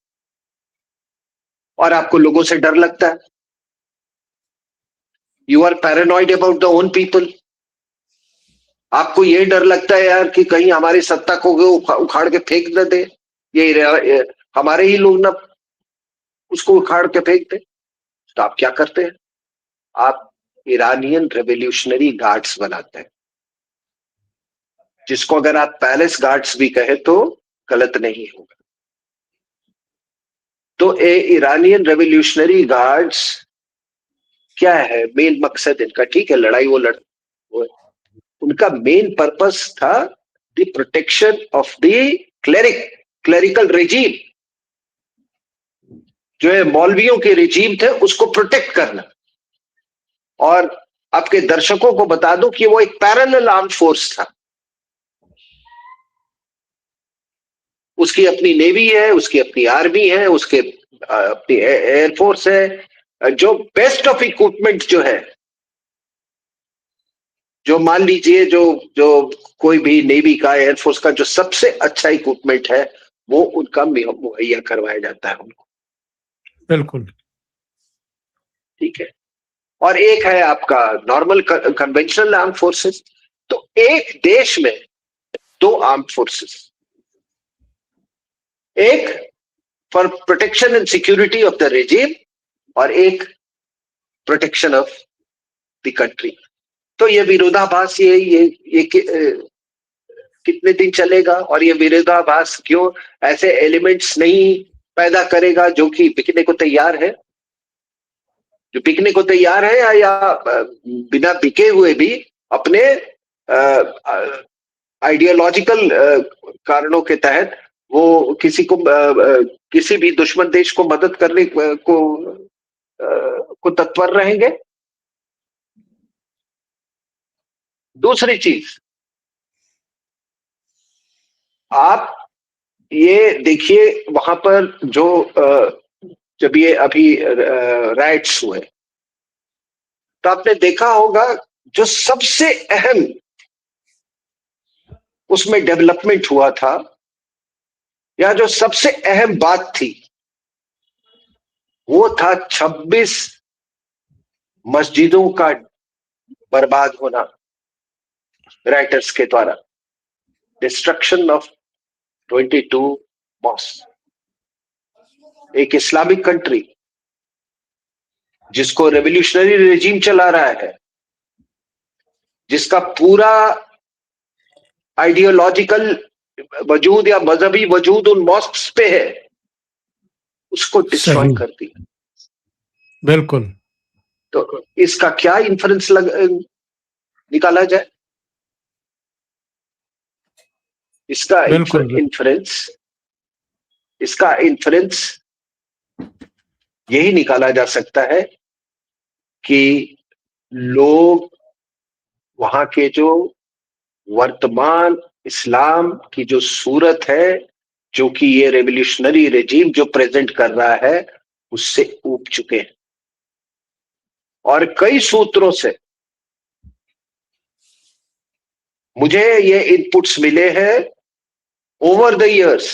और आपको लोगों से डर लगता है। You are paranoid about the own people. आपको ये डर लगता है यार कि कहीं हमारी सत्ता को उखाड़ के फेंक न दे, ये हमारे ही लोग ना उसको उखाड़ के फेंक दे। तो आप क्या करते हैं? आप ईरानियन रेवोल्यूशनरी गार्ड्स बनाते हैं, जिसको अगर आप पैलेस गार्ड्स भी कहे तो गलत नहीं होगा। तो ईरानियन रेवोल्यूशनरी गार्ड्स क्या है मेन मकसद इनका? ठीक है, लड़ाई वो उनका मेन पर्पस था the protection of the clerical regime. जो है मौलवियों के रिजीम थे उसको प्रोटेक्ट करना। और आपके दर्शकों को बता दूं कि वो एक पैरेलल आर्म फोर्स था। उसकी अपनी नेवी है, उसकी अपनी आर्मी है, उसके अपनी एयरफोर्स है। जो बेस्ट ऑफ इक्विपमेंट जो है, जो मान लीजिए जो जो कोई भी नेवी का, एयरफोर्स का जो सबसे अच्छा इक्विपमेंट है, वो उनका मुहैया करवाया जाता है उनको। बिल्कुल। ठीक है। और एक है आपका नॉर्मल कन्वेंशनल आर्म फोर्सेस। तो एक देश में दो आर्म फोर्सेस, एक for protection and security of the regime और एक प्रोटेक्शन ऑफ द कंट्री। तो ये विरोधाभास कितने दिन चलेगा, और ये विरोधाभास क्यों ऐसे एलिमेंट्स नहीं पैदा करेगा जो कि बिकने को तैयार है, जो बिकने को तैयार है, या बिना बिके हुए भी अपने आइडियोलॉजिकल कारणों के तहत वो किसी भी दुश्मन देश को मदद करने को तत्पर रहेंगे। दूसरी चीज, आप ये देखिए वहां पर जो जब ये अभी राइट्स हुए, तो आपने देखा होगा जो सबसे अहम उसमें डेवलपमेंट हुआ था, या जो सबसे अहम बात थी, वो था 26 मस्जिदों का बर्बाद होना राइटर्स के द्वारा। Destruction of 22 mosque. एक इस्लामिक कंट्री जिसको रेवोल्यूशनरी रेजिम चला रहा है, जिसका पूरा आइडियोलॉजिकल वजूद या मजहबी वजूद उन मॉस्क्स पे है, उसको डिस्ट्रॉय कर दिया। बिल्कुल। तो इसका क्या इन्फ्रेंस निकाला जाए? इसका इन्फ्रेंस यही निकाला जा सकता है कि लोग वहां के जो वर्तमान इस्लाम की जो सूरत है, जो कि ये रेवोल्यूशनरी रेजिम जो प्रेजेंट कर रहा है, उससे ऊब चुके हैं। और कई सूत्रों से मुझे ये इनपुट्स मिले हैं ओवर द इयर्स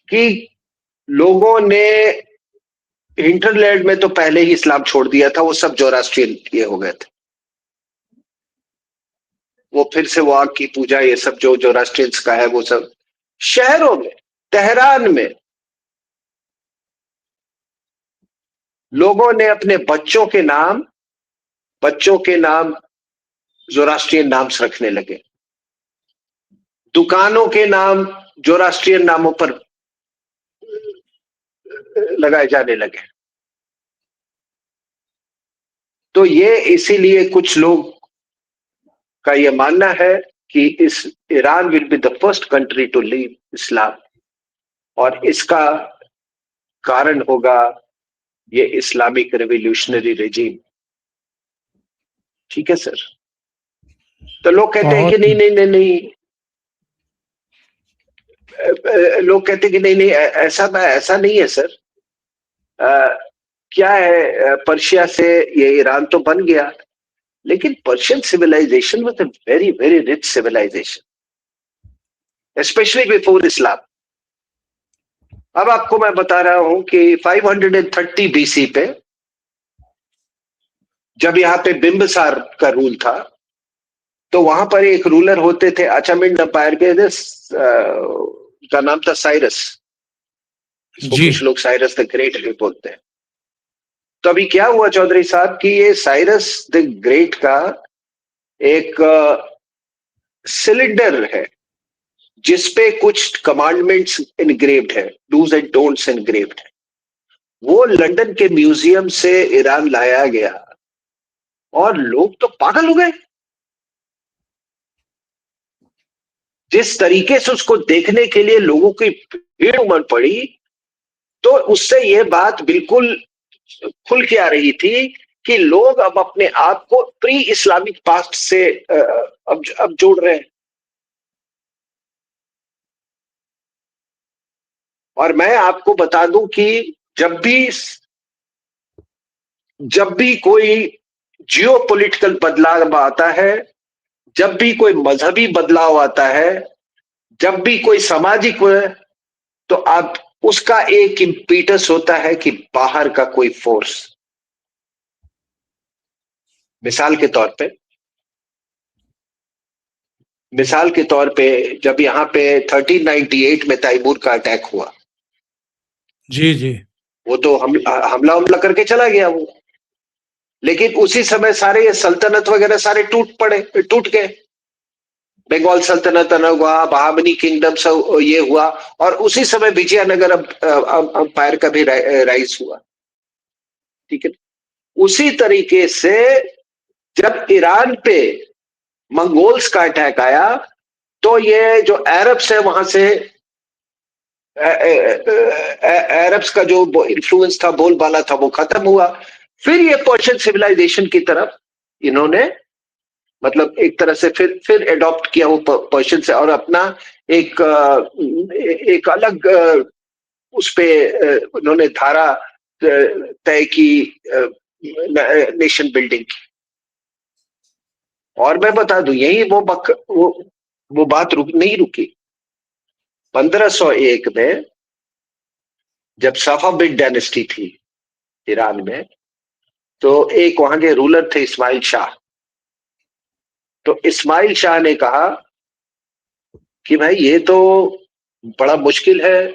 कि लोगों ने हिंटरलैंड में तो पहले ही इस्लाम छोड़ दिया था, वो सब जोरास्ट्रियन ये हो गए थे। वो फिर से वो आग की पूजा, ये सब जो जोरास्ट्रियंस का है, वो सब शहरों में, तेहरान में लोगों ने अपने बच्चों के नाम जोरास्ट्रियन नाम्स रखने लगे। दुकानों के नाम जोरास्ट्रियन नामों पर लगाए जाने लगे। तो ये इसीलिए कुछ लोग का ये मानना है कि इस Iran will be the first country to leave Islam, और इसका कारण होगा ये इस्लामिक रेवोल्यूशनरी रेजिम। ठीक है सर। तो लोग कहते हैं कि नहीं नहीं नहीं नहीं, लोग कहते हैं कि नहीं नहीं ऐसा नहीं है सर। क्या है, पर्शिया से ये ईरान तो बन गया, लेकिन Persian civilisation was a very very rich civilisation, specially before Islam. अब आपको मैं बता रहा हूं कि 530 बीसी पे जब यहाँ पे बिंबिसार का रूल था, तो वहां पर एक रूलर होते थे अचामेंड एम्पायर के, का नाम था साइरस। इसको कुछ लोग साइरस द ग्रेट भी बोलते हैं। तो अभी क्या हुआ चौधरी साहब कि ये साइरस द ग्रेट का एक सिलेंडर है जिसपे कुछ कमांडमेंट्स इनग्रेव्ड है, डूज एंड डोंट्स इनग्रेव्ड है। वो लंदन के म्यूजियम से ईरान लाया गया और लोग तो पागल हो गए जिस तरीके से उसको देखने के लिए लोगों की भीड़ उमड़ पड़ी। तो उससे ये बात बिल्कुल खुल के आ रही थी कि लोग अब अपने आप को प्री इस्लामिक पास्ट से अब जोड़ रहे हैं। और मैं आपको बता दूं कि जब भी कोई जियोपॉलिटिकल बदलाव आता है, जब भी कोई मजहबी बदलाव आता है, जब भी कोई सामाजिक, तो आप उसका एक इम्पीटस होता है कि बाहर का कोई फोर्स। मिसाल के तौर पे जब यहाँ पे 1398 में तैमूर का अटैक हुआ, जी जी। वो तो हमला करके चला गया वो, लेकिन उसी समय सारे ये सल्तनत वगैरह सारे टूट गए। बंगाल सल्तनत हुआ, बहामनी किंगडम सब ये हुआ, और उसी समय विजयनगर अंपायर का भी राइज हुआ। ठीक है। उसी तरीके से जब ईरान पे मंगोल्स का अटैक आया, तो ये जो अरब्स है वहां से, अरब्स का जो इन्फ्लुएंस था, बोलबाला था, वो खत्म हुआ। फिर ये पर्शियन सिविलाइजेशन की तरफ इन्होंने मतलब एक तरह से फिर एडॉप्ट किया वो पर्शियन से, और अपना एक अलग उस पे उन्होंने धारा तय की नेशन बिल्डिंग की। और मैं बता दूं, यही वो बात नहीं रुकी। 1501 में जब सफाविद डायनेस्टी थी ईरान में, तो एक वहां के रूलर थे इस्माइल शाह। तो इस्माइल शाह ने कहा कि भाई ये तो बड़ा मुश्किल है।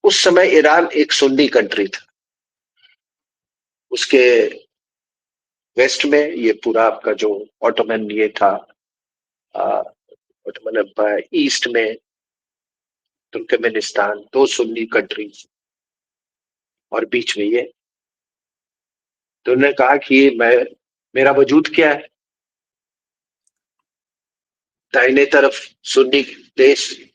उस समय ईरान एक सुन्नी कंट्री था, उसके वेस्ट में ये पूरा आपका जो ऑटोमन ये था, मतलब ईस्ट में तुर्कमेनिस्तान, दो सुन्नी कंट्रीज, और बीच में ये। तो उन्होंने कहा कि मेरा वजूद क्या है, दाहिने तरफ सुन्नी देश,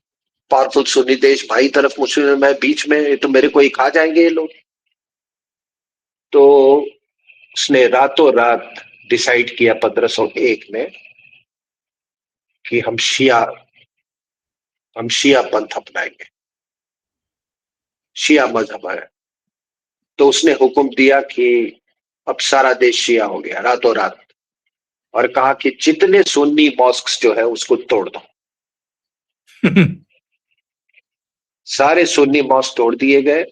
पावरफुल सुन्नी देश, बाई तरफ मुस्लिम, मैं बीच में, तो मेरे को ही खा जाएंगे ये लोग। तो उसने रातों रात डिसाइड किया 1501 में कि हम शिया पंथ अपनाएंगे, शिया मजहब है। तो उसने हुक्म दिया कि अब सारा देश शिया हो गया रातों रात, और कहा कि जितने सुन्नी मॉस्क्स जो है उसको तोड़ दो। सारे सुन्नी मॉस्क तोड़ दिए गए।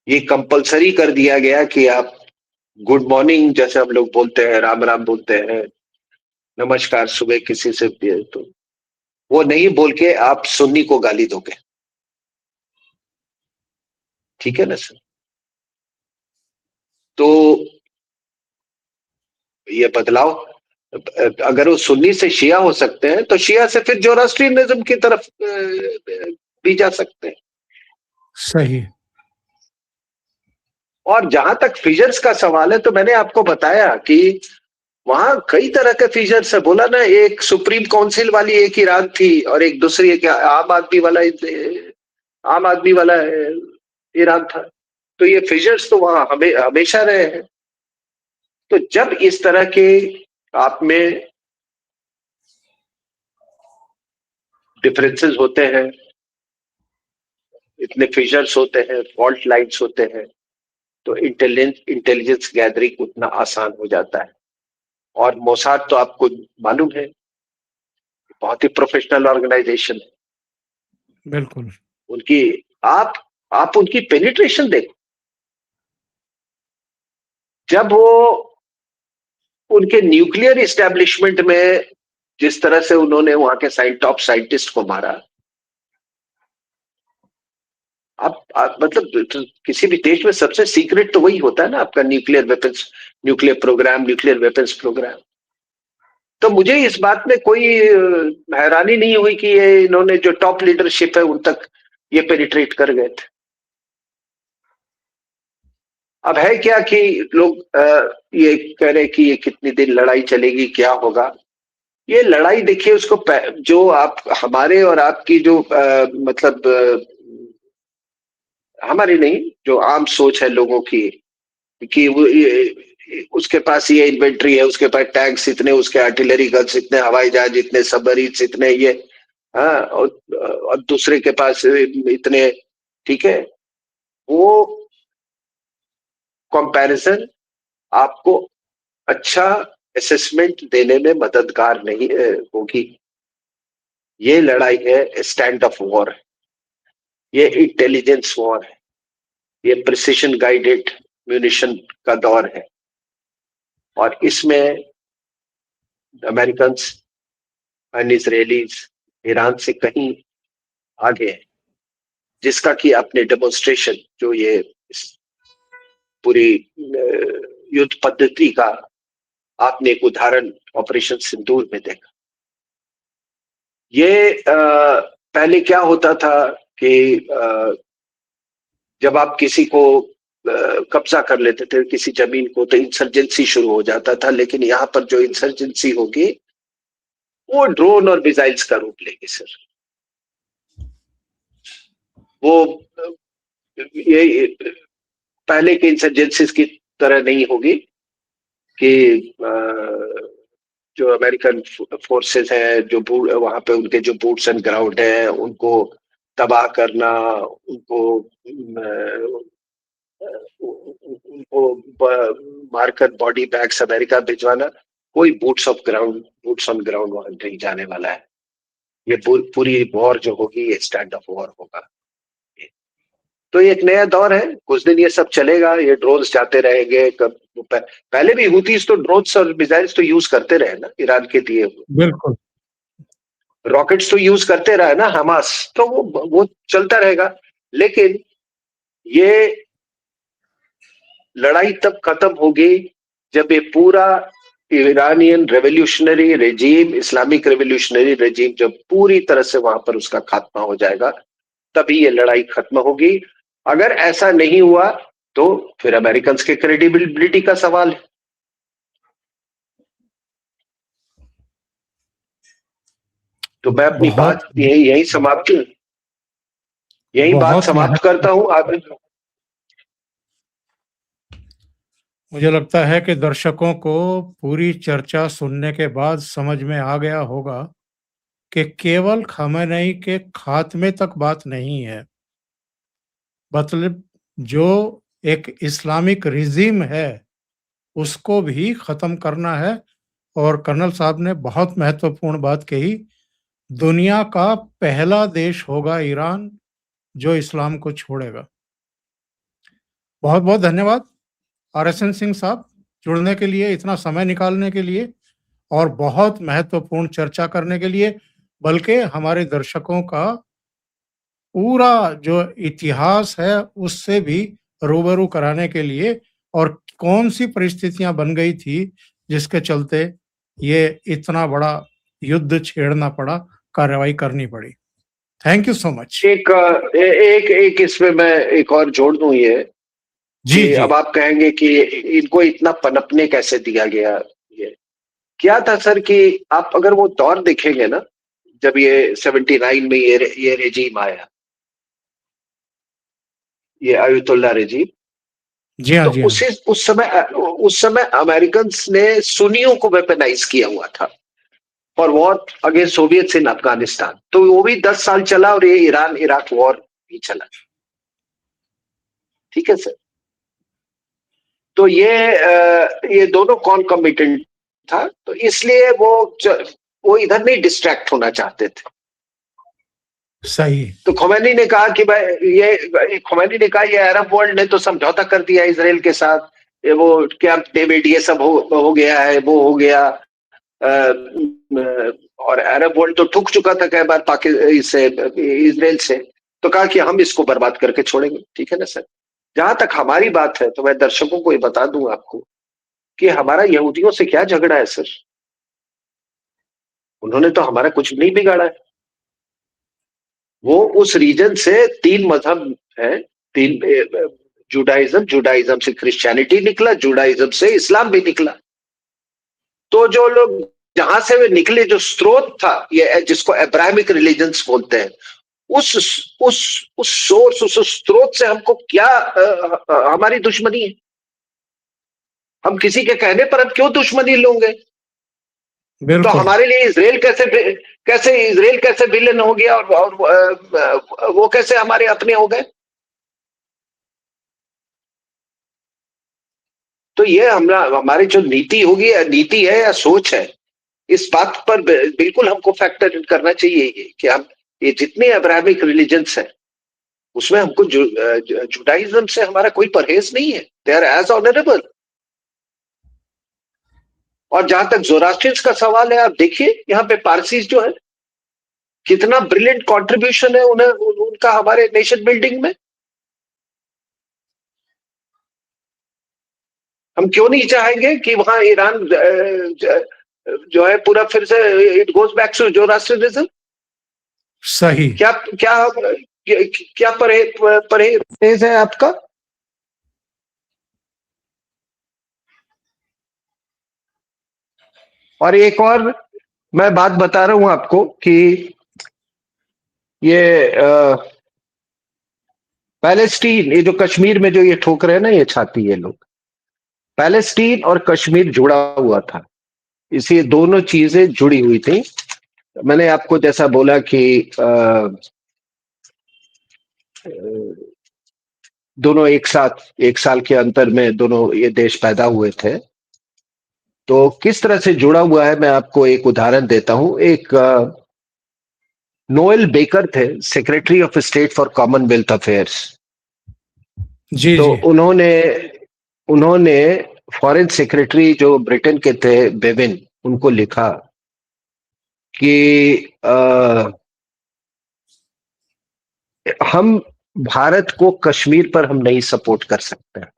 ये कंपलसरी कर दिया गया कि आप गुड मॉर्निंग जैसे हम लोग बोलते हैं, राम राम बोलते हैं, नमस्कार सुबह किसी से भी, तो वो नहीं बोल के आप सुन्नी को गाली दोगे। ठीक है ना सर? तो ये बदलाव, अगर वो सुन्नी से शिया हो सकते हैं, तो शिया से फिर जोरास्ट्रियनिज्म की तरफ भी जा सकते हैं। सही। और जहां तक फिजर्स का सवाल है, तो मैंने आपको बताया कि वहां कई तरह के फीचर्स है। बोला ना, एक सुप्रीम काउंसिल वाली एक ईरान थी, और एक दूसरी एक आम आदमी वाला ईरान था। तो ये फीचर्स तो वहां हमेशा रहे हैं। तो जब इस तरह के आप में डिफरेंसेस होते हैं, इतने फीचर्स होते हैं, फॉल्ट लाइन्स होते हैं, तो इंटेलिजेंस गैदरिंग उतना आसान हो जाता है। और मोसाद तो आपको मालूम है, बहुत ही प्रोफेशनल ऑर्गेनाइजेशन है। बिल्कुल। उनकी आप आप उनकी पेनिट्रेशन देखो। जब वो उनके न्यूक्लियर इस्टेब्लिशमेंट में जिस तरह से उन्होंने वहां के टॉप साइंटिस्ट को मारा, आप मतलब तो किसी भी देश में सबसे सीक्रेट तो वही होता है ना, आपका न्यूक्लियर वेपन्स प्रोग्राम। तो मुझे इस बात में कोई हैरानी नहीं हुई कि ये इन्होंने जो टॉप लीडरशिप है उन तक ये पेनिट्रेट कर गए थे। अब है क्या कि लोग ये कह रहे कि ये कितनी दिन लड़ाई चलेगी, क्या होगा। ये लड़ाई देखिए, उसको जो आप हमारे और आपकी जो मतलब हमारी नहीं, जो आम सोच है लोगों की, कि उसके पास ये इन्वेंट्री है, उसके पास टैंक्स इतने, उसके आर्टिलरी गन्स इतने, हवाई जहाज इतने, सबमरीन्स इतने, ये, हाँ, और दूसरे के पास इतने, ठीक है। वो कंपैरिजन आपको अच्छा असेसमेंट देने में मददगार नहीं होगी। ये लड़ाई है स्टैंड ऑफ वॉर, ये इंटेलिजेंस वॉर है, ये प्रिसिशन गाइडेड म्यूनिशन का दौर है, और इसमें अमेरिकन एंड इसराइलीज ईरान से कहीं आगे हैं, जिसका कि आपने डेमोन्स्ट्रेशन, जो ये पूरी युद्ध पद्धति का आपने एक उदाहरण ऑपरेशन सिंदूर में देखा। ये पहले क्या होता था कि जब आप किसी को कब्जा कर लेते थे किसी जमीन को, तो इंसर्जेंसी शुरू हो जाता था, लेकिन यहाँ पर जो इंसर्जेंसी होगी वो ड्रोन और मिसाइल्स का रूप लेगी सर। वो ये पहले के इंसर्जेंसीज की तरह नहीं होगी कि जो अमेरिकन फोर्सेस हैं, जो वहां पे उनके जो बूट्स एंड ग्राउंड है, उनको तबाह करना, उनको मारकर बॉडी बैग्स अमेरिका भिजवाना। कोई बूट्स ऑन ग्राउंड वहां नहीं जाने वाला है। ये पूरी वॉर जो होगी ये स्टैंड ऑफ वॉर होगा। तो ये एक नया दौर है, कुछ दिन ये सब चलेगा, ये ड्रोन्स जाते रहेंगे। पहले भी हुतीज तो ड्रोन्स और मिसाइल्स तो यूज करते रहे ना, ईरान के दिए बिल्कुल रॉकेट्स तो यूज करते रहे ना हमास, तो वो चलता रहेगा। लेकिन ये लड़ाई तब खत्म होगी जब ये पूरा Iranian revolutionary regime, Islamic revolutionary regime जब पूरी तरह से वहां पर उसका खात्मा हो जाएगा, तभी ये लड़ाई खत्म होगी। अगर ऐसा नहीं हुआ तो फिर अमेरिकन के क्रेडिबिलिटी का सवाल है। तो मैं अपनी बात यही समाप्त करता हूं। मुझे लगता है कि दर्शकों को पूरी चर्चा सुनने के बाद समझ में आ गया होगा कि केवल खमेनेई के खात्मे तक बात नहीं है, मतलब जो एक इस्लामिक रिजीम है उसको भी खत्म करना है। और कर्नल साहब ने बहुत महत्वपूर्ण बात कही, दुनिया का पहला देश होगा ईरान जो इस्लाम को छोड़ेगा। बहुत बहुत धन्यवाद RSN सिंह साहब, जुड़ने के लिए, इतना समय निकालने के लिए और बहुत महत्वपूर्ण चर्चा करने के लिए, बल्कि हमारे दर्शकों का पूरा जो इतिहास है उससे भी रूबरू कराने के लिए, और कौन सी परिस्थितियां बन गई थी जिसके चलते ये इतना बड़ा युद्ध छेड़ना पड़ा, कार्रवाई करनी पड़ी। Thank you so much. एक इसमें मैं एक और जोड़ दूं, ये जी कि जी अब आप कहेंगे कि इनको इतना पनपने कैसे दिया गया। ये क्या था सर कि आप अगर वो दौर देखेंगे ना, जब ये 79 में ये रेजीम आया, ये अयतुल्ला रेजीम, जी हाँ तो जी हाँ। उस समय अमेरिकन ने सुन्नियों को वेपनाइज किया हुआ था फॉर वॉर अगेंस्ट सोवियत इन अफगानिस्तान। तो वो भी 10 साल चला, और ये ईरान इराक वॉर भी चला। ठीक है सर। तो ये दोनों कॉन्कॉमिटेंट था, तो इसलिए वो इधर नहीं डिस्ट्रैक्ट होना चाहते थे। सही। तो खोमेनी ने कहा कि खोमेनी ने कहा ये अरब वर्ल्ड ने तो समझौता कर दिया इसराइल के साथ, ये वो कैंप डेविड ये सब हो गया है, वो हो गया, और अरब वर्ल्ड तो ठुक चुका था कई बार इसराइल से। तो कहा कि हम इसको बर्बाद करके छोड़ेंगे। ठीक है ना सर। जहां तक हमारी बात है, तो मैं दर्शकों को ये बता दूं आपको कि हमारा यहूदियों से क्या झगड़ा है सर। उन्होंने तो हमारा कुछ नहीं बिगाड़ा है। वो उस रीजन से 3 मजहब है, 3, जुडाइज्म से क्रिश्चियनिटी निकला, जुडाइज्म से इस्लाम भी निकला। तो जो लोग जहां से वे निकले, जो स्रोत था, ये जिसको अब्राहमिक रिलीजन्स बोलते हैं, उस सोर्स, उस स्रोत से हमको क्या हमारी दुश्मनी है? हम किसी के कहने पर हम क्यों दुश्मनी लोगे? तो बिल्कुल। हमारे लिए इजराइल कैसे विलेन हो गया और वो कैसे हमारे अपने हो गए? तो ये हमारी जो नीति होगी, नीति है या सोच है, इस बात पर बिल्कुल हमको फैक्टर इन करना चाहिए कि हम ये जितने अब्राहमिक रिलीजन्स हैं उसमें हमको जुडाइज्म से हमारा कोई परहेज नहीं है। They are as honourable. और जहां तक ज़ोरास्ट्रियंस का सवाल है, आप देखिए यहाँ पे पारसीज जो है, कितना ब्रिलियंट कंट्रीब्यूशन है उन्हें उनका हमारे नेशन बिल्डिंग में। हम क्यों नहीं चाहेंगे कि वहां ईरान जो है पूरा फिर से इट गोज बैक टू ज़ोरास्ट्रियनिज्म? सही। क्या क्या क्या परहेज है आपका? और एक और मैं बात बता रहा हूं आपको कि ये पैलेस्टीन, ये जो कश्मीर में जो ये ठोक रहे हैं ना ये छाती, ये लोग, पैलेस्टीन और कश्मीर जुड़ा हुआ था। इसी दोनों चीजें जुड़ी हुई थी। मैंने आपको जैसा बोला कि दोनों एक साथ, एक साल के अंतर में दोनों ये देश पैदा हुए थे। तो किस तरह से जुड़ा हुआ है मैं आपको एक उदाहरण देता हूं। एक नोएल बेकर थे, secretary of state for Commonwealth affairs. जी तो जी। उन्होंने फॉरेन सेक्रेटरी जो ब्रिटेन के थे, बेविन, उनको लिखा कि हम भारत को कश्मीर पर हम नहीं सपोर्ट कर सकते हैं।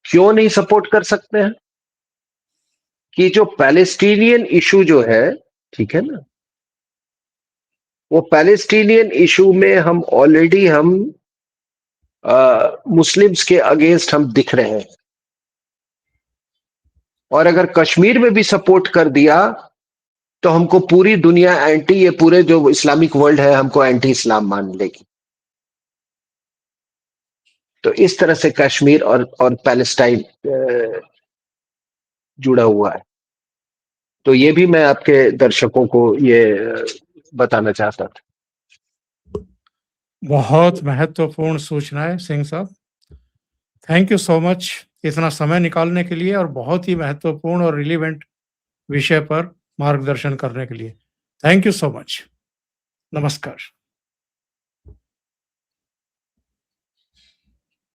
क्यों नहीं सपोर्ट कर सकते हैं? कि जो पैलेस्टीनियन इशू जो है, ठीक है ना, वो पैलेस्टीनियन इशू में हम ऑलरेडी मुस्लिम्स के अगेंस्ट हम दिख रहे हैं। और अगर कश्मीर में भी सपोर्ट कर दिया तो हमको पूरी दुनिया एंटी, ये पूरे जो इस्लामिक वर्ल्ड है हमको एंटी इस्लाम मान लेगी। तो इस तरह से कश्मीर और पैलेस्टाइन जुड़ा हुआ है। तो ये भी मैं आपके दर्शकों को ये बताना चाहता था। बहुत महत्वपूर्ण सूचनाएं सिंह साहब। थैंक यू सो मच इतना समय निकालने के लिए और बहुत ही महत्वपूर्ण और रिलीवेंट विषय पर मार्गदर्शन करने के लिए। Thank you so much. नमस्कार।